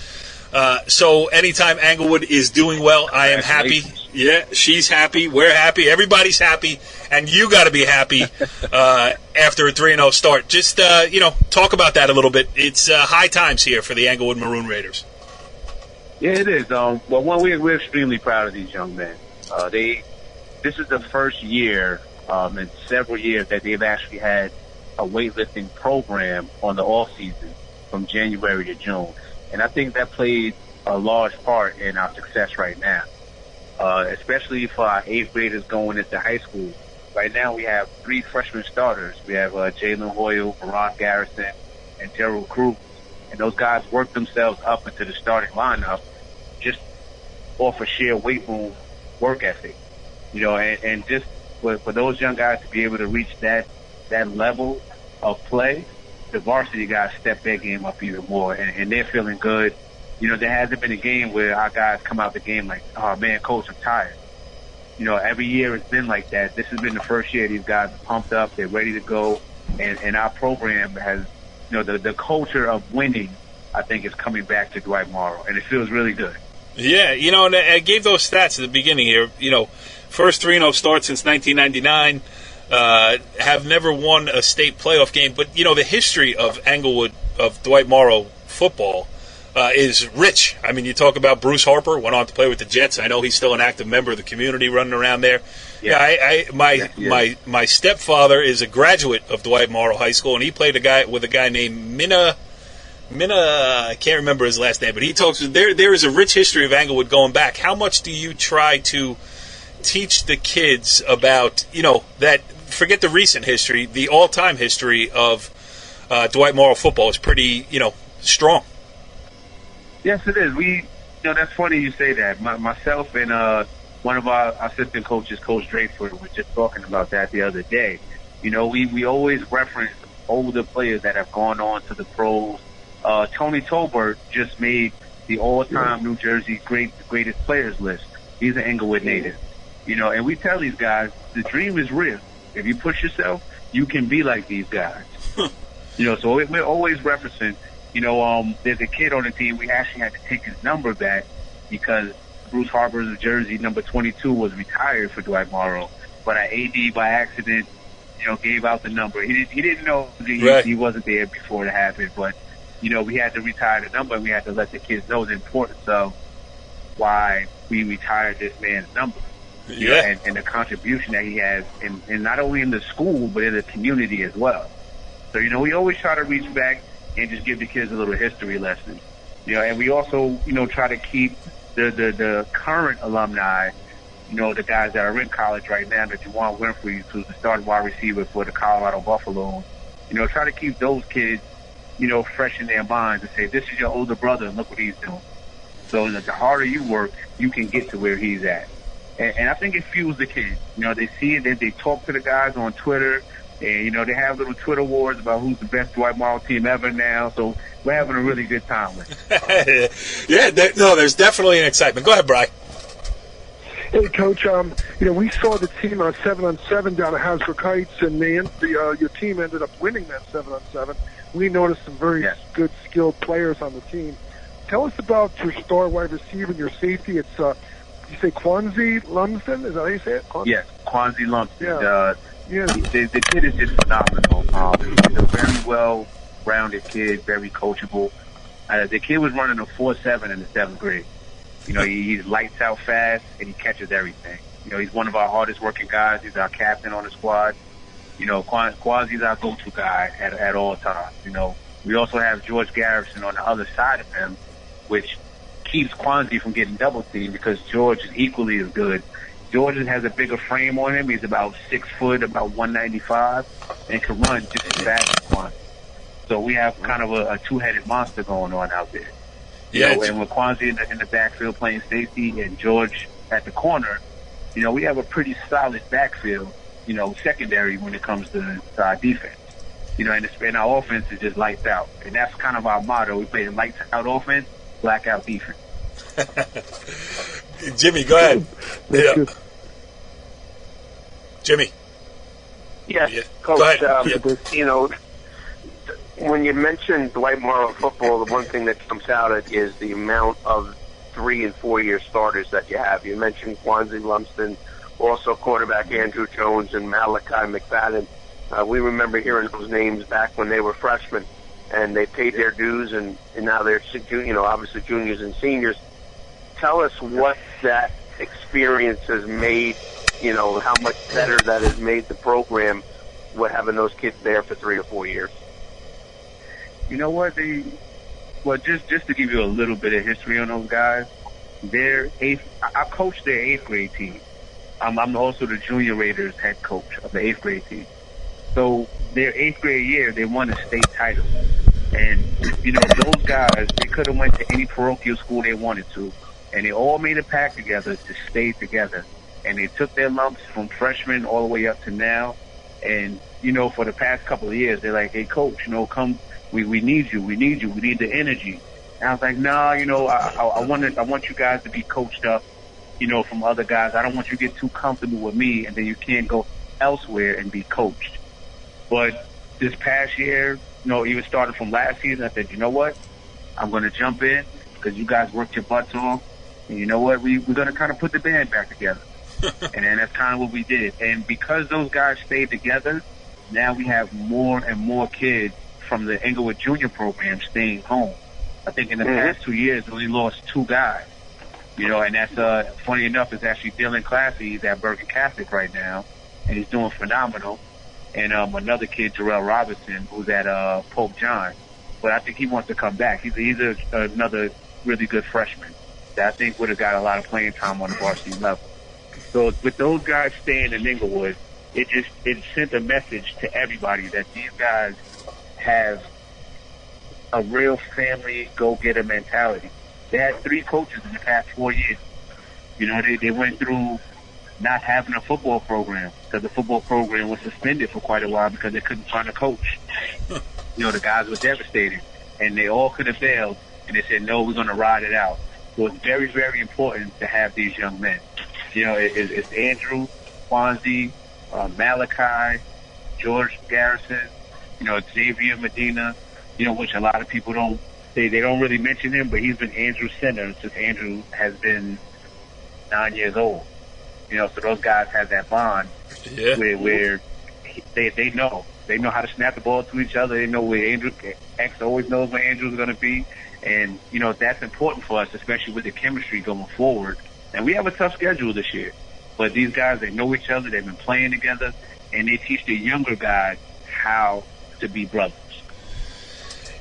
So anytime Englewood is doing well, I am happy. Yeah, she's happy. We're happy. Everybody's happy. And you got to be happy after a 3-0 start. Just, talk about that a little bit. It's high times here for the Englewood Maroon Raiders. Yeah, it is. We're extremely proud of these young men. This is the first year in several years that they've actually had a weightlifting program on the off season from January to June. And I think that played a large part in our success right now, especially for our 8th graders going into high school. Right now we have 3 freshman starters. We have Jalen Hoyle, Ron Garrison, and Gerald Cruz. And those guys work themselves up into the starting lineup just off a sheer weight room work ethic. And just for those young guys to be able to reach that level of play, the varsity guys step their game up even more, and they're feeling good. There hasn't been a game where our guys come out the game like, oh, man, coach, I'm tired. Every year it's been like that. This has been the first year these guys are pumped up, they're ready to go, and our program has, the culture of winning, I think, is coming back to Dwight Morrow, and it feels really good. Yeah, and I gave those stats at the beginning here. First 3-0 start since 1999. Have never won a state playoff game. But, the history of Englewood, of Dwight Morrow football, is rich. I mean, you talk about Bruce Harper, went on to play with the Jets. I know he's still an active member of the community running around there. Yeah, my stepfather is a graduate of Dwight Morrow High School, and he played with a guy named Minna, I can't remember his last name, but he talks, there is a rich history of Englewood going back. How much do you try to teach the kids about, that, forget the recent history, the all-time history of Dwight Morrow football is pretty, strong. Yes, it is. That's funny you say that. Myself and one of our assistant coaches, Coach Drakeford, was just talking about that the other day. We always reference older players that have gone on to the pros. Tony Tolbert just made the all-time New Jersey greatest players list. He's an Englewood native. And we tell these guys, the dream is real. If you push yourself, you can be like these guys. So we're always referencing, there's a kid on the team, we actually had to take his number back because Bruce Harper's jersey, number 22, was retired for Dwight Morrow. But our AD, by accident, gave out the number. He didn't know he wasn't there before it happened. But, we had to retire the number, and we had to let the kids know the importance of why we retired this man's number. And the contribution that he has, in not only in the school, but in the community as well. So, we always try to reach back and just give the kids a little history lesson. And we also, try to keep the current alumni, the guys that are in college right now, that Juwan Winfrey, who's the starting wide receiver for the Colorado Buffaloes, try to keep those kids, fresh in their minds and say, this is your older brother and look what he's doing. So the harder you work, you can get to where he's at. And I think it fuels the kids. They see it, they talk to the guys on Twitter, and, they have little Twitter wars about who's the best Dwight Morrow team ever now. So we're having a really good time with it. Yeah, there's definitely an excitement. Go ahead, Bri. Hey, Coach. We saw the team on 7-on-7 down at Hasbrook Heights, and your team ended up winning that 7-on-7. We noticed some very good, skilled players on the team. Tell us about your star wide receiver and your safety. It's you say Kwanzi Lumsden? Is that how you say it? Yes, Kwanzi Lumsden. Yeah. The kid is just phenomenal. He's a very well-rounded kid, very coachable. The kid was running a 4.7 in the 7th grade. He's lights out fast, and he catches everything. He's one of our hardest working guys. He's our captain on the squad. Kwanzi's our go-to guy at all times. We also have George Garrison on the other side of him, which keeps Kwanzi from getting double-teamed because George is equally as good. George has a bigger frame on him. He's about 6 foot, about 195, and can run just as fast as Kwanzi. So we have kind of a two-headed monster going on out there. And with Kwanzi in the backfield playing safety and George at the corner, we have a pretty solid backfield, secondary when it comes to our defense. And our offense is just lights out. And that's kind of our motto. We play lights out offense, blackout defense. Jimmy, go ahead. Yeah. Jimmy. Yes, Coach. Go ahead. When you mention Dwight Morrow football, the one thing that comes out is the amount of 3- and 4-year starters that you have. You mentioned Kwanzi Lumsden, also quarterback Andrew Jones and Malachi McFadden. We remember hearing those names back when they were freshmen, and they paid their dues, and now they're obviously juniors and seniors. Tell us what that experience has made, how much better that has made the program with having those kids there for 3 or 4 years. You know what? Just to give you a little bit of history on those guys, I coached their 8th grade team. I'm also the Junior Raiders head coach of the 8th grade team. So their 8th grade year, they won a state title. And, those guys, they could have went to any parochial school they wanted to. And they all made a pact together to stay together. And they took their lumps from freshmen all the way up to now. And, for the past couple of years, they're like, hey, coach, come. We need you. We need the energy. And I was like, I want you guys to be coached up, from other guys. I don't want you to get too comfortable with me and then you can't go elsewhere and be coached. But this past year, even starting from last season, I said, you know what? I'm going to jump in because you guys worked your butts off. And you know what? We're going to kind of put the band back together. And then that's kind of what we did. And because those guys stayed together, now we have more and more kids from the Englewood Junior program staying home. I think in the past 2 years, we only lost 2 guys. And that's, funny enough, it's actually Dylan Classy. He's at Bergen Catholic right now, and he's doing phenomenal. And another kid, Jarrell Robinson, who's at Pope John. But I think he wants to come back. He's another really good freshman that I think would have got a lot of playing time on the varsity level. So with those guys staying in Englewood, it sent a message to everybody that these guys have a real family go-getter mentality. They had 3 coaches in the past 4 years. They went through not having a football program because the football program was suspended for quite a while because they couldn't find a coach. The guys were devastated, and they all could have failed, and they said, no, we're going to ride it out. So it's very, very important to have these young men. It's Andrew, Kwanzi, Malachi, George Garrison, Xavier Medina, which a lot of people they don't really mention him, but he's been Andrew's center since Andrew has been 9 years old. So those guys have that bond where they know how to snap the ball to each other. They know where X always knows where Andrew's going to be. And, that's important for us, especially with the chemistry going forward. And we have a tough schedule this year. But these guys, they know each other. They've been playing together. And they teach the younger guys how to be brothers.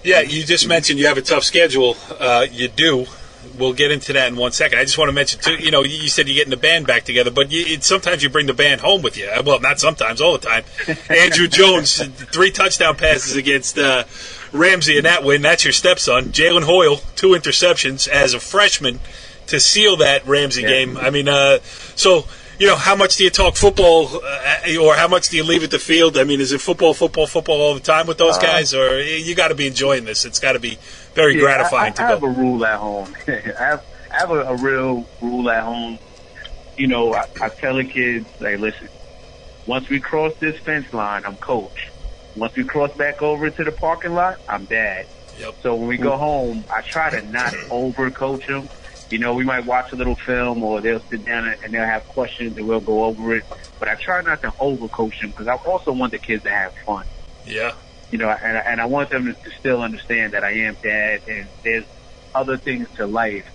Yeah, you just mentioned you have a tough schedule. You do. We'll get into that in 1 second. I just want to mention, too, you said you're getting the band back together, but sometimes you bring the band home with you. Well, not sometimes, all the time. Andrew Jones, 3 touchdown passes against Ramsey in that win. That's your stepson. Jalen Hoyle, 2 interceptions as a freshman to seal that Ramsey game. I mean, so... how much do you talk football, or how much do you leave at the field? I mean, is it football all the time with those guys, or you got to be enjoying this? It's got to be very gratifying to go. I have a rule at home. I have a real rule at home. I tell the kids, like, listen, once we cross this fence line, I'm coach. Once we cross back over to the parking lot, I'm dad. Yep. So when we go home, I try to not over-coach them. We might watch a little film, or they'll sit down and they'll have questions and we'll go over it. But I try not to overcoach them, because I also want the kids to have fun. Yeah. And I want them to still understand that I am dad, and there's other things to life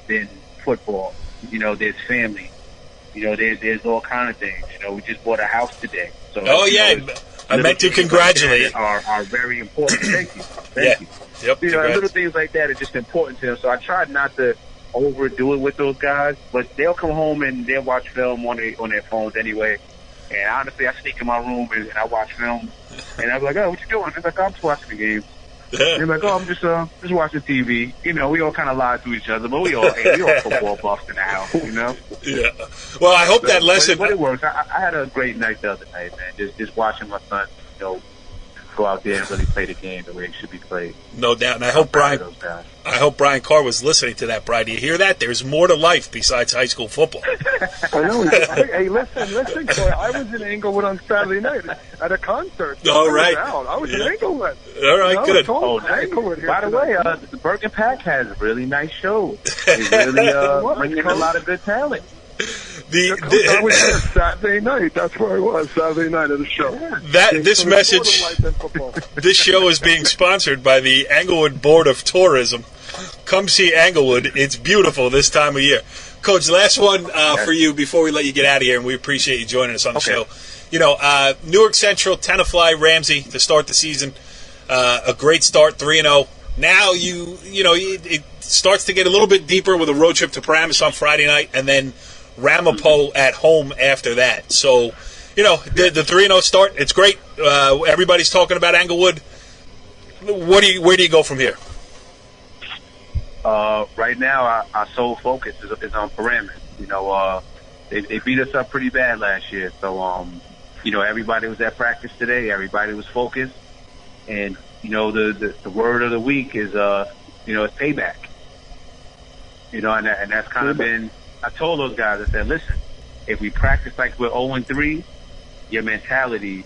than football. There's family. There's all kind of things. We just bought a house today. So I meant to congratulate. Are very important. Thank you. Thank you. Yep. Little things like that are just important to them. So I try not to overdo it with those guys, but they'll come home and they'll watch film on their phones anyway. And honestly, I sneak in my room and I watch film, and I'm like, "Oh, what you doing?" They're like, "I'm just watching the game." Yeah. They're like, "Oh, I'm just watching TV." We all kind of lie to each other, but we all football buffs in the house, Yeah. Well, I hope that lesson. But it works. I had a great night the other night, man. Just watching my son, go out there and really play the game the way it should be played. No doubt, and I hope Brian Carr was listening to that. Brian, do you hear that? There's more to life besides high school football. I know. Hey, listen, Corey. I was in Englewood on Saturday night at a concert. All right. I was in Englewood. All right, good. By the way, the Bergen Pack has really nice shows. They really bring in a lot of good talent. I was there Saturday night. That's where I was, Saturday night at the show. This show is being sponsored by the Englewood Board of Tourism. Come see Englewood. It's beautiful this time of year. Coach, last one for you before we let you get out of here, and we appreciate you joining us on the show. Newark Central, Tenafly, Ramsey to start the season. A great start, 3-0. Now it starts to get a little bit deeper with a road trip to Paramus on Friday night, and then Ramapo at home after that. So, the 3-0 start, it's great. Everybody's talking about Englewood. Where do you go from here? Right now, our sole focus is on Paramus. They beat us up pretty bad last year. So, everybody was at practice today. Everybody was focused. And, the word of the week is, it's payback. And that's kind of been... I told those guys, I said, listen, if we practice like we're 0-3, your mentality,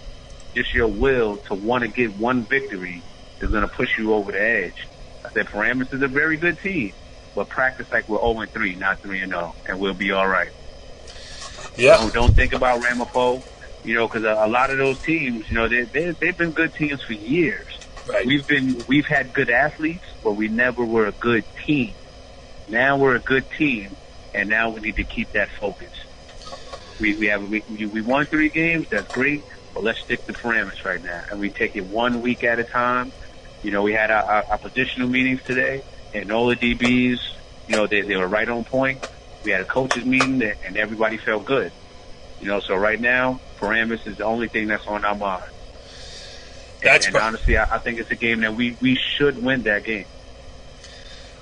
just your will to want to get one victory is going to push you over the edge. I said, Paramus is a very good team, but practice like we're 0-3, not 3-0, and we'll be all right. Yeah. So don't think about Ramapo, because a lot of those teams, they've been good teams for years. Right. We've had good athletes, but we never were a good team. Now we're a good team. And now we need to keep that focus. We won 3 games. That's great. But let's stick to Paramus right now. And we take it 1 week at a time. We had our positional meetings today. And all the DBs, they were right on point. We had a coaches meeting and everybody felt good. So right now, Paramus is the only thing that's on our mind. And honestly, I think it's a game that we should win that game.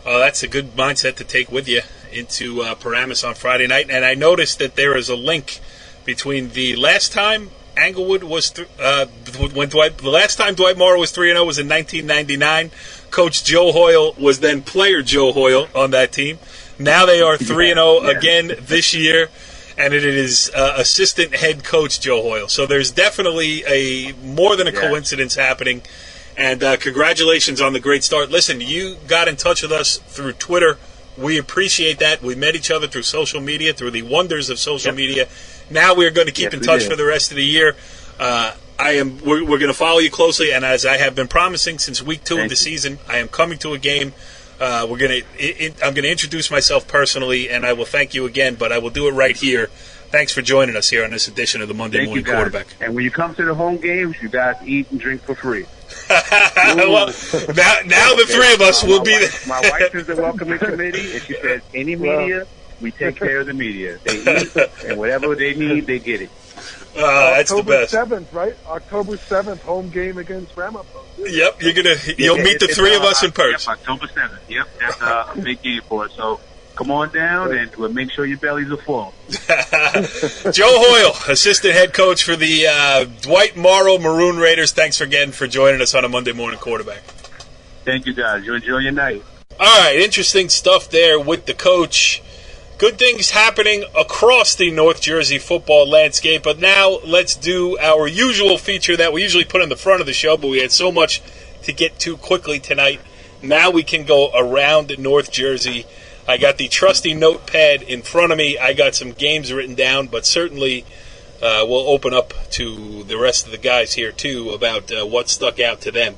Oh, that's a good mindset to take with you into Paramus on Friday night. And I noticed that there is a link between the last time Englewood was the last time Dwight Morrow was 3-0 was in 1999. Coach Joe Hoyle was then player Joe Hoyle on that team. Now they are 3-0 again this year, and it is assistant head coach Joe Hoyle. So there's definitely a more than a coincidence happening. And congratulations on the great start. Listen, you got in touch with us through Twitter. We appreciate that. We met each other through social media, through the wonders of social media. Now we're going to keep in touch for the rest of the year. We're going to follow you closely, and as I have been promising since week 2 of the season, I am coming to a game. I'm going to introduce myself personally, and I will thank you again, but I will do it right here. Thanks for joining us here on this edition of the Monday Morning Quarterback. And when you come to the home games, you guys eat and drink for free. Well, now the three of us will be there. My wife is the welcoming committee, and she says, any media, we take care of the media. They eat, and whatever they need, they get it. That's the best. October 7th, right? October 7th, home game against Ramapo. Yep, you'll meet the three of us in person. Yep, October 7th. Yep, that's a big game for us. So come on down, and we'll make sure your bellies are full. Joe Hoyle, assistant head coach for the Dwight Morrow Maroon Raiders. Thanks again for joining us on a Monday morning quarterback. Thank you, guys. You enjoy your night. All right, interesting stuff there with the coach. Good things happening across the North Jersey football landscape. But now let's do our usual feature that we usually put in the front of the show, but we had so much to get to quickly tonight. Now we can go around North Jersey. I got the trusty notepad in front of me. I got some games written down, but certainly we'll open up to the rest of the guys here, too, about what stuck out to them.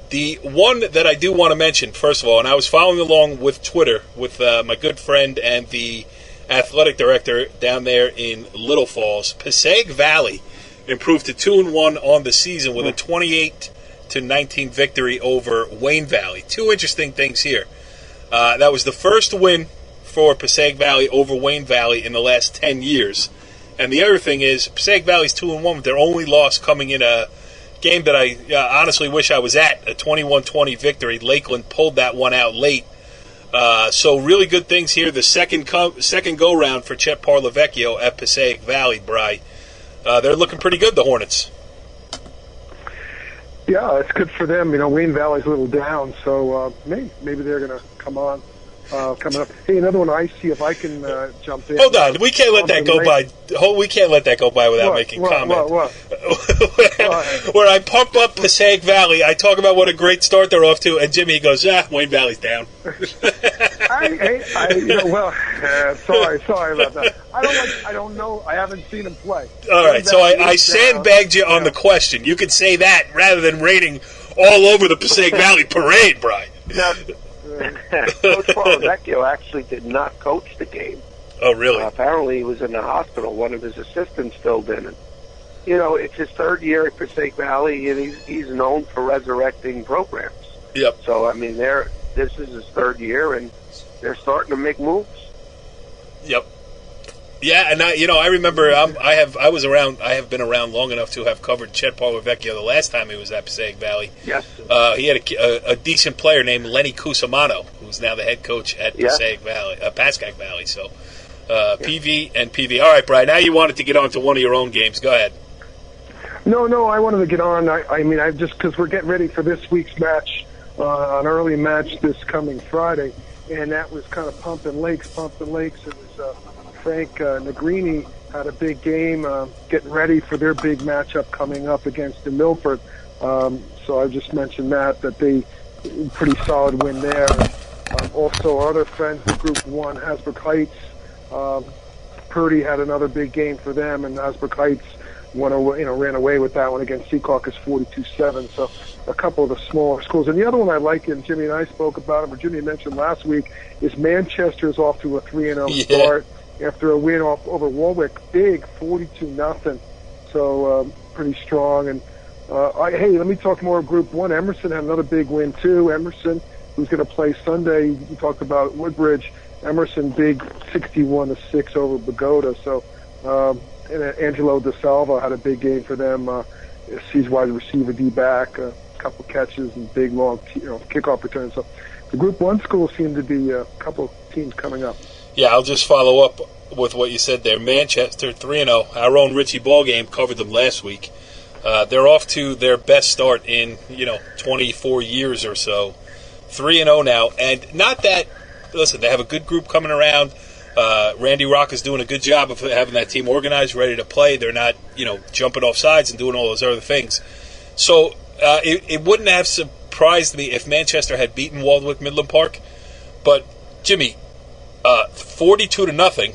The one that I do want to mention, first of all, and I was following along with Twitter with my good friend and the athletic director down there in Little Falls, Passaic Valley improved to 2-1 on the season with a 28-19 victory over Wayne Valley. Two interesting things here. That was the first win for Passaic Valley over Wayne Valley in the last 10 years. And the other thing is, Passaic Valley's 2-1 with their only loss coming in a game that I honestly wish I was at, a 21-20 victory. Lakeland pulled that one out late. So really good things here. The second go-round for Chet Parlavecchio at Passaic Valley, Bri. They're looking pretty good, the Hornets. Yeah, it's good for them. You know, Wayne Valley's a little down, so maybe they're going to come on. Coming up. Hey, another one I see if I can jump in. Hold on, we can't let that go by. We can't let that go by without making comment. What? Where I pump up Passaic Valley, I talk about what a great start they're off to, and Jimmy goes, Wayne Valley's down. Sorry about that. I don't know. I haven't seen him play. All right, so I sandbagged you on the question. You could say that rather than rating all over the Passaic Valley parade, Brian. Now, Coach Parlavecchio actually did not coach the game. Oh, really? Apparently he was in the hospital. One of his assistants filled in. And, you know, it's his third year at Passaic Valley, and he's known for resurrecting programs. Yep. So, I mean, this is his third year, and they're starting to make moves. Yep. Yeah, and I remember I have been around long enough to have covered Chet Parlavecchio the last time he was at Passaic Valley. Yes. He had a decent player named Lenny Cusimano, who's now the head coach at Passaic Valley, Pascack Valley. So, PV and PV. All right, Brian. Now you wanted to get on to one of your own games. Go ahead. No, I wanted to get on. I mean, just because we're getting ready for this week's match, an early match this coming Friday, and that was kind of Pumpkin Lakes. It was Frank Negrini had a big game, getting ready for their big matchup coming up against New Milford. So I just mentioned that they pretty solid win there. Also, our other friends in Group 1, Hasbrook Heights, Purdy had another big game for them, and Hasbrook Heights ran away with that one against Secaucus 42-7. So a couple of the smaller schools. And the other one I like, and Jimmy and I spoke about it, or Jimmy mentioned last week, is Manchester is off to a 3-0 start after a win over Warwick. Big 42-0. So pretty strong. And hey, let me talk more of Group 1. Emerson had another big win too. Emerson, who's going to play Sunday. You talked about Woodbridge. Emerson, big 61-6 over Bogota. So and Angelo DeSalvo had a big game for them. Sees wide receiver D-back, a couple catches and big long kickoff returns. So the Group 1 schools seem to be a couple teams coming up. Yeah, I'll just follow up with what you said there. Manchester 3-0. Our own Richie Ballgame covered them last week. They're off to their best start in 24 years or so. 3-0 now, and not that. Listen, they have a good group coming around. Randy Rock is doing a good job of having that team organized, ready to play. They're not, jumping off sides and doing all those other things. So it wouldn't have surprised me if Manchester had beaten Waldwick Midland Park. But Jimmy, 42-0,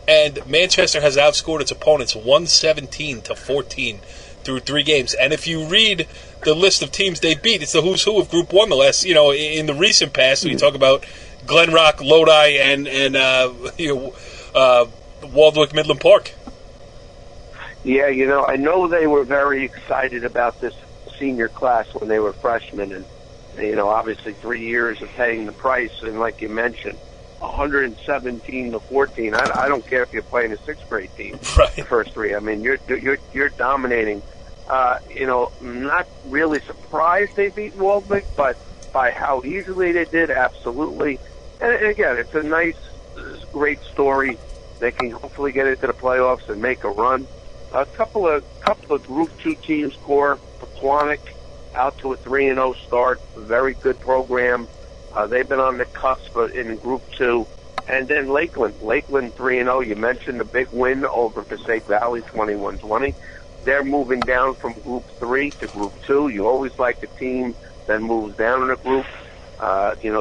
and Manchester has outscored its opponents 117-14 through 3 games. And if you read the list of teams they beat, it's the who's who of Group 1. The last, in the recent past, we talk about Glen Rock, Lodi, and Waldwick Midland Park. Yeah, I know they were very excited about this senior class when they were freshmen, and obviously 3 years of paying the price, and like you mentioned, 117-14. I don't care if you're playing a sixth grade team. Right. The first three. I mean, you're dominating. Not really surprised they beat Waldwick, but by how easily they did, absolutely. And again, it's a nice, great story. They can hopefully get into the playoffs and make a run. A couple of Group 2 teams score. Pequannock out to a 3-0 start. Very good program. They've been on the cusp in Group 2. And then Lakeland 3-0. You mentioned the big win over Passaic Valley, 21-20. They're moving down from Group 3 to Group 2. You always like a team that moves down in a group.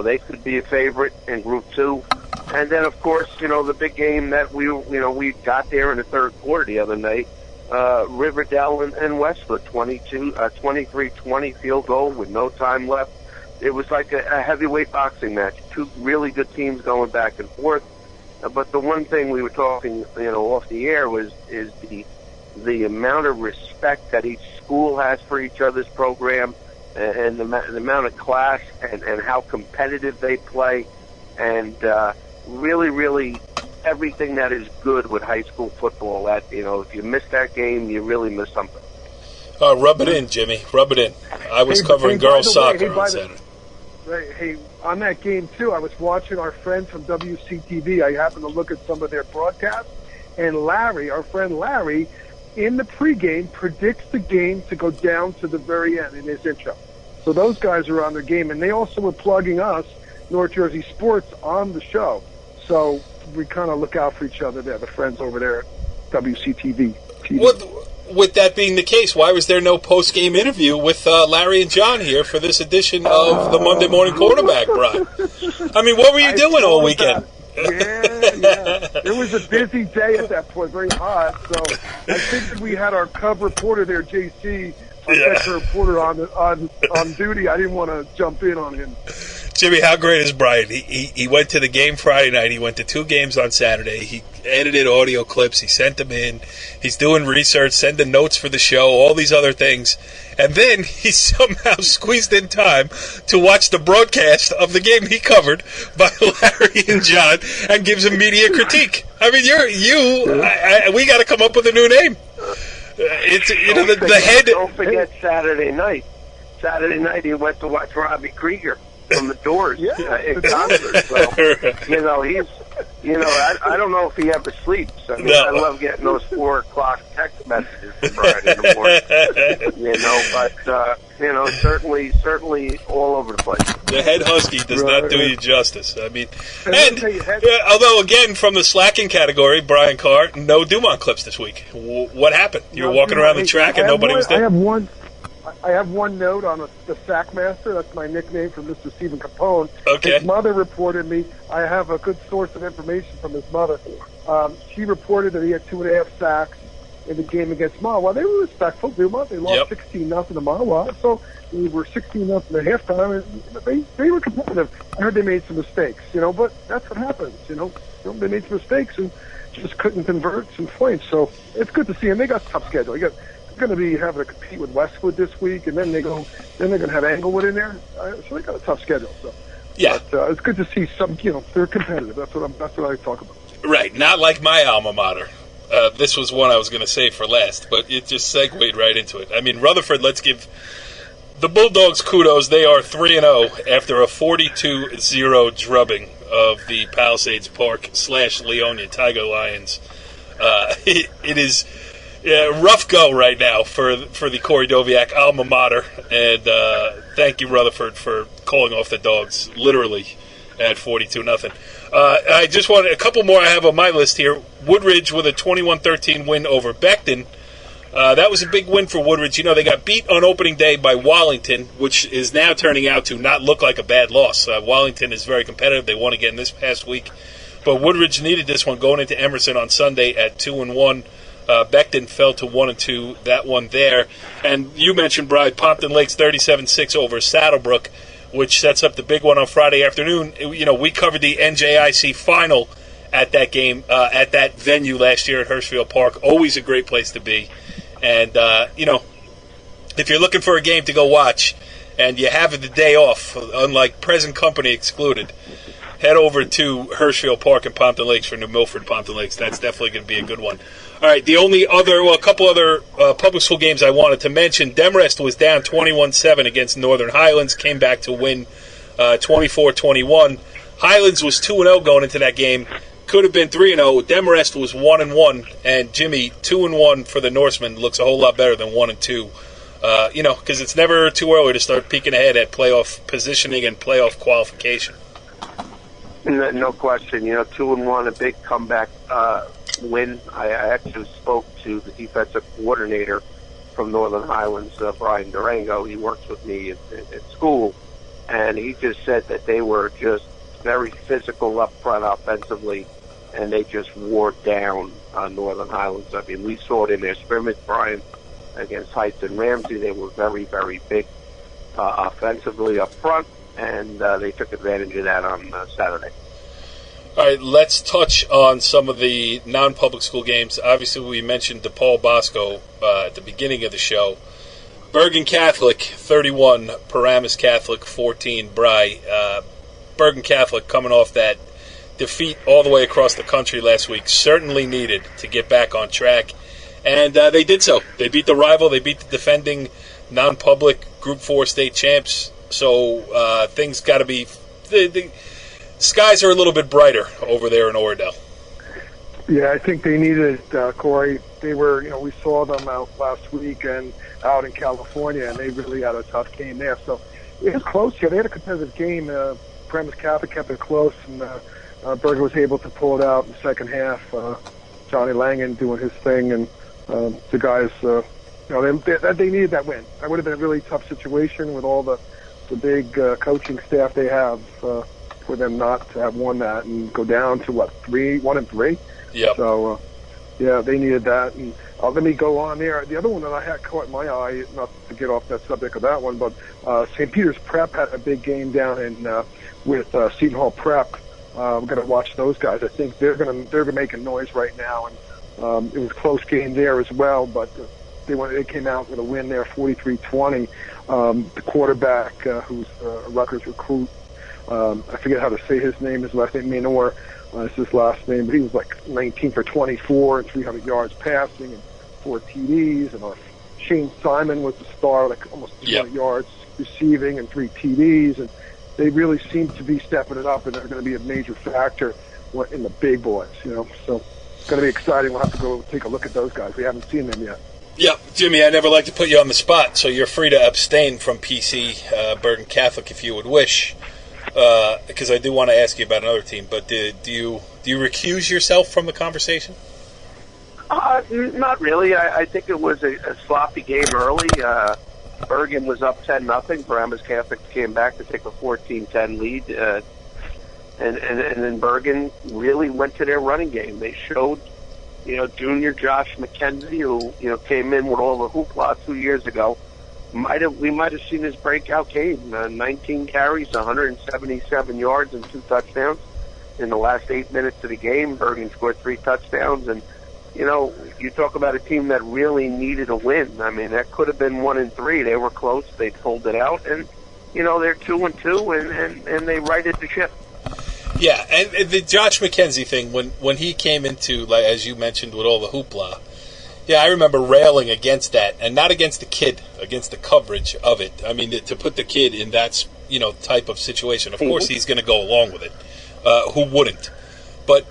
They could be a favorite in Group 2. And then, of course, the big game that we got there in the third quarter the other night, Riverdale and Westwood, 23-20 field goal with no time left. It was like a heavyweight boxing match. Two really good teams going back and forth. But the one thing we were talking, off the air is the amount of respect that each school has for each other's program, and the amount of class and how competitive they play, and really, really everything that is good with high school football. That if you miss that game, you really miss something. Rub it in, Jimmy. Rub it in. I was covering girls soccer on Saturday. Hey, on that game too, I was watching our friends from WCTV. I happened to look at some of their broadcasts, and Larry, our friend Larry, in the pregame predicts the game to go down to the very end in his intro. So those guys are on their game, and they also were plugging us, North Jersey Sports, on the show. So we kind of look out for each other there, the friends over there at WCTV. With that being the case, why was there no post-game interview with Larry and John here for this edition of the Monday Morning Quarterback, Brian? I mean, what were you doing all weekend? Yeah. It was a busy day at that point, very hot. So I figured we had our cub reporter there, JC, our extra reporter on duty. I didn't want to jump in on him. Jimmy, how great is Brian? He went to the game Friday night. He went to 2 games on Saturday. He edited audio clips. He sent them in. He's doing research, sending notes for the show, all these other things. And then he somehow squeezed in time to watch the broadcast of the game he covered by Larry and John and gives a media critique. I mean, we got to come up with a new name. It's the head. Don't forget Saturday night. Saturday night he went to watch Robbie Krieger from the Doors in concert. So, he's, I don't know if he ever sleeps. I mean, I love getting those 4 o'clock text messages from Friday in the morning. But, certainly all over the place. The head Husky does not do you justice. I mean, although, again, from the slacking category, Brian Carr, no Dumont clips this week. What happened? You were walking around the track and nobody was there? I have one note on the Sackmaster. That's my nickname for Mr. Stephen Capone. Okay. His mother reported me. I have a good source of information from his mother. She reported that he had 2.5 sacks in the game against Mahwah. They were respectful, Dumont. They lost 16-0 to Mahwah. So we were 16-0 at halftime. And they were competitive. I heard they made some mistakes, but that's what happens, They made some mistakes and just couldn't convert some points. So it's good to see. And they got a tough schedule. They're going to be having to compete with Westwood this week, and then they're going to have Englewood in there. So they got a tough schedule. So but, it's good to see some. They're competitive. That's what I talk about. Right, not like my alma mater. This was one I was going to save for last, but it just segued right into it. I mean, Rutherford. Let's give the Bulldogs kudos. They are 3-0 after a 42-0 drubbing of the Palisades Park / Leonia Tiger Lions. It is. Rough go right now for the Corey Doviak alma mater, and thank you, Rutherford, for calling off the Dogs literally at 42-0. I just wanted a couple more I have on my list here. Woodridge with a 21-13 win over Beckton. That was a big win for Woodridge. They got beat on opening day by Wallington, which is now turning out to not look like a bad loss. Wallington is very competitive. They won again this past week, but Woodridge needed this one going into Emerson on Sunday at 2-1. Beckton fell to 1-2, that one there. And you mentioned, Brian, Pompton Lakes 37-6 over Saddlebrook, which sets up the big one on Friday afternoon. We covered the NJIC final at that game, at that venue last year at Hirschfield Park. Always a great place to be. And, if you're looking for a game to go watch and you have the day off, unlike present company excluded, head over to Hirschfield Park in Pompton Lakes for New Milford Pompton Lakes. That's definitely going to be a good one. All right, the only other, a couple other public school games I wanted to mention. Demarest was down 21-7 against Northern Highlands, came back to win 24-21. Highlands was 2-0 going into that game. Could have been 3-0. Demarest was 1-1, and Jimmy 2-1 for the Norsemen looks a whole lot better than 1-2. Because it's never too early to start peeking ahead at playoff positioning and playoff qualification. No question. 2-1, a big comeback win. I actually spoke to the defensive coordinator from Northern Highlands, Brian Durango. He works with me at school, and he just said that they were just very physical up front offensively, and they just wore down Northern Highlands. I mean, we saw it in their scrimmage, Brian, against Heights and Ramsey. They were very, very big offensively up front, and they took advantage of that on Saturday. All right, let's touch on some of the non-public school games. Obviously, we mentioned DePaul Bosco at the beginning of the show. Bergen Catholic, 31. Paramus Catholic, 14. Bry. Bergen Catholic coming off that defeat all the way across the country last week, certainly needed to get back on track. And they did so. They beat the rival. They beat the defending non-public Group 4 state champs. So things got to be... The skies are a little bit brighter over there in Oradell. Yeah, I think they needed it, Corey. They were, we saw them out last week and out in California, and they really had a tough game there. So it was close here. They had a competitive game. Paramus Catholic kept it close, and Bergen was able to pull it out in the second half. Johnny Langen doing his thing, and the guys, they needed that win. That would have been a really tough situation with all the big coaching staff they have for them not to have won that and go down to 1-3. Yep. So, they needed that. And let me go on there. The other one that I had caught my eye, not to get off that subject of that one, but St. Peter's Prep had a big game down in with Seton Hall Prep. We're going to watch those guys. I think they're making noise right now, and it was a close game there as well. But they came out with a win there, 43-20. The quarterback, who's a Rutgers recruit, I forget how to say his name. His last name Minor. It's his last name, but he was like 19 for 24 and 300 yards passing and 4 TDs. And Shane Simon was the star, like almost 200 yards receiving and 3 TDs. And they really seem to be stepping it up, and they're going to be a major factor in the big boys. So it's going to be exciting. We'll have to go take a look at those guys. We haven't seen them yet. Yep, Jimmy, I never like to put you on the spot, so you're free to abstain from PC Bergen Catholic if you would wish. Because I do want to ask you about another team, but do you recuse yourself from the conversation? Not really. I think it was a sloppy game early. Bergen was up 10-0. Paramus Catholic came back to take a 14-10 lead, and then Bergen really went to their running game. They showed, junior Josh McKenzie, who came in with all the hoopla 2 years ago. We might have seen his breakout game. 19 carries, 177 yards, and 2 touchdowns in the last 8 minutes of the game. Bergen scored 3 touchdowns, and you talk about a team that really needed a win. I mean, that could have been 1-3. They were close. They pulled it out, and they're 2-2, and they righted the ship. Yeah, and the Josh McKenzie thing when he came into, like as you mentioned, with all the hoopla. Yeah, I remember railing against that, and not against the kid, against the coverage of it. I mean, to put the kid in that type of situation. Of course, he's going to go along with it. Who wouldn't? But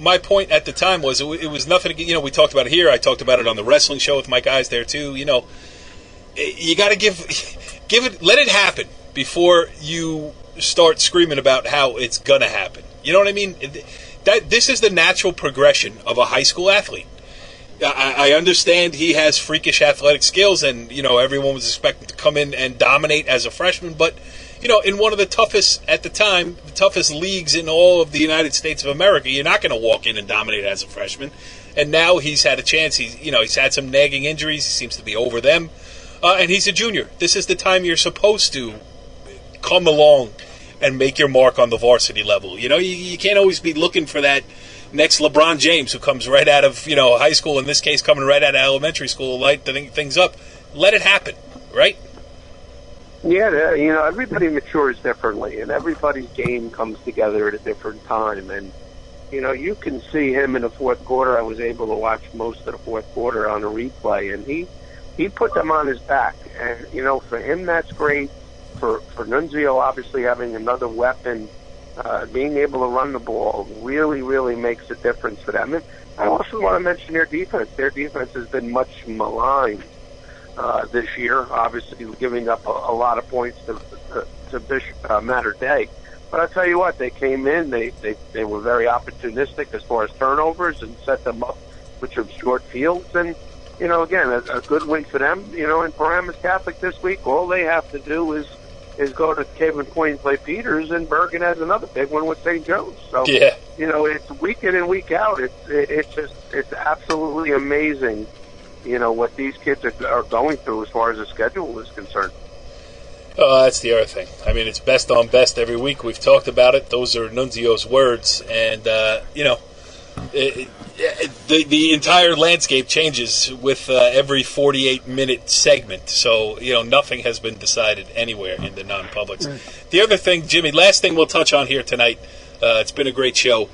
my point at the time was it was nothing. We talked about it here. I talked about it on the wrestling show with my guys there too. You got to give it, let it happen before you start screaming about how it's going to happen. You know what I mean? This is the natural progression of a high school athlete. I understand he has freakish athletic skills, and everyone was expecting to come in and dominate as a freshman. But in one of the toughest at the time, the toughest leagues in all of the United States of America, you're not going to walk in and dominate as a freshman. And now he's had a chance. He's had some nagging injuries. He seems to be over them, and he's a junior. This is the time you're supposed to come along and make your mark on the varsity level. You can't always be looking for that next LeBron James who comes right out of high school, in this case coming right out of elementary school, light things up. Let it happen. right? Yeah, everybody matures differently, and everybody's game comes together at a different time. And, you can see him in the fourth quarter. I was able to watch most of the fourth quarter on a replay, and he put them on his back. And, for him, that's great. For Nunzio, obviously having another weapon, being able to run the ball really, really makes a difference for them. And I also want to mention their defense. Their defense has been much maligned this year, obviously giving up a lot of points to Bishop Matter Day. But I'll tell you what, they came in, they were very opportunistic as far as turnovers and set them up with some short fields. And, again, a good win for them. In Paramus Catholic this week, all they have to do is go to Cave and Point and play Peters, and Bergen has another big one with St. Joe's. So, yeah. It's week in and week out. It's absolutely amazing, what these kids are going through as far as the schedule is concerned. Oh, that's the other thing. I mean, it's best on best every week. We've talked about it. Those are Nunzio's words. And, the entire landscape changes with every 48-minute segment. So, nothing has been decided anywhere in the non-publics. Right. The other thing, Jimmy, last thing we'll touch on here tonight, it's been a great show,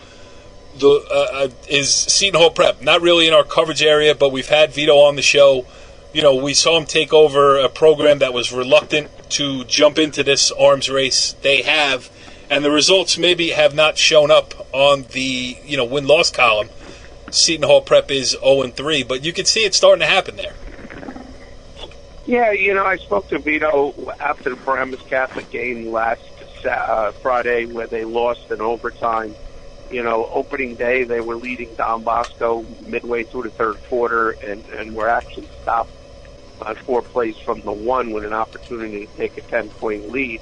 is Seton Hall Prep. Not really in our coverage area, but we've had Vito on the show. We saw him take over a program that was reluctant to jump into this arms race. They have, and the results maybe have not shown up on the win-loss column. Seton Hall Prep is 0-3, but you can see it starting to happen there. Yeah, I spoke to Vito after the Paramus Catholic game last Friday where they lost in overtime. Opening day they were leading Don Bosco midway through the third quarter and were actually stopped on 4 plays from the one with an opportunity to take a 10-point lead.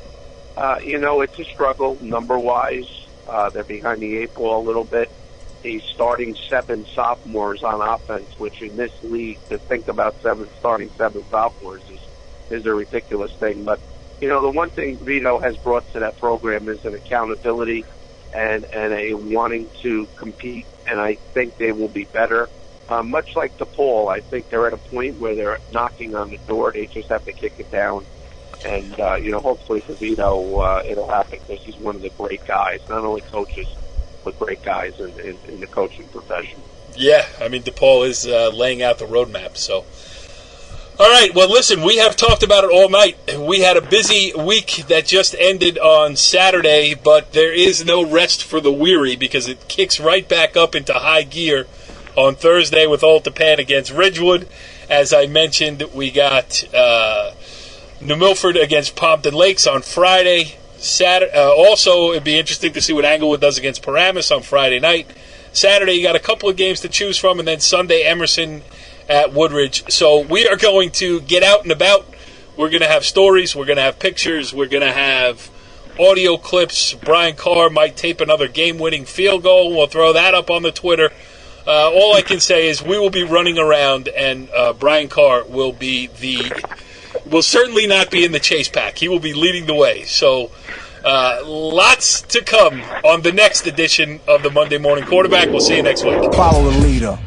It's a struggle number-wise. They're behind the 8 ball a little bit. He's starting 7 sophomores on offense, which in this league, to think about starting 7 sophomores is a ridiculous thing. But, the one thing Vito has brought to that program is an accountability and a wanting to compete, and I think they will be better. Much like DePaul, I think they're at a point where they're knocking on the door. They just have to kick it down. And, hopefully for Vito, it'll happen because he's one of the great guys, not only coaches, but great guys in the coaching profession. Yeah, I mean, DePaul is laying out the roadmap, so. All right, well, listen, we have talked about it all night. We had a busy week that just ended on Saturday, but there is no rest for the weary because it kicks right back up into high gear on Thursday with Old Japan against Ridgewood. As I mentioned, we got New Milford against Pompton Lakes on Friday. Also, it'd be interesting to see what Englewood does against Paramus on Friday night. Saturday, you got a couple of games to choose from, and then Sunday, Emerson at Woodridge. So we are going to get out and about. We're going to have stories. We're going to have pictures. We're going to have audio clips. Brian Carr might tape another game-winning field goal. We'll throw that up on the Twitter. All I can say is we will be running around, and Brian Carr will certainly not be in the chase pack. He will be leading the way. So lots to come on the next edition of the Monday Morning Quarterback. We'll see you next week. Follow the leader.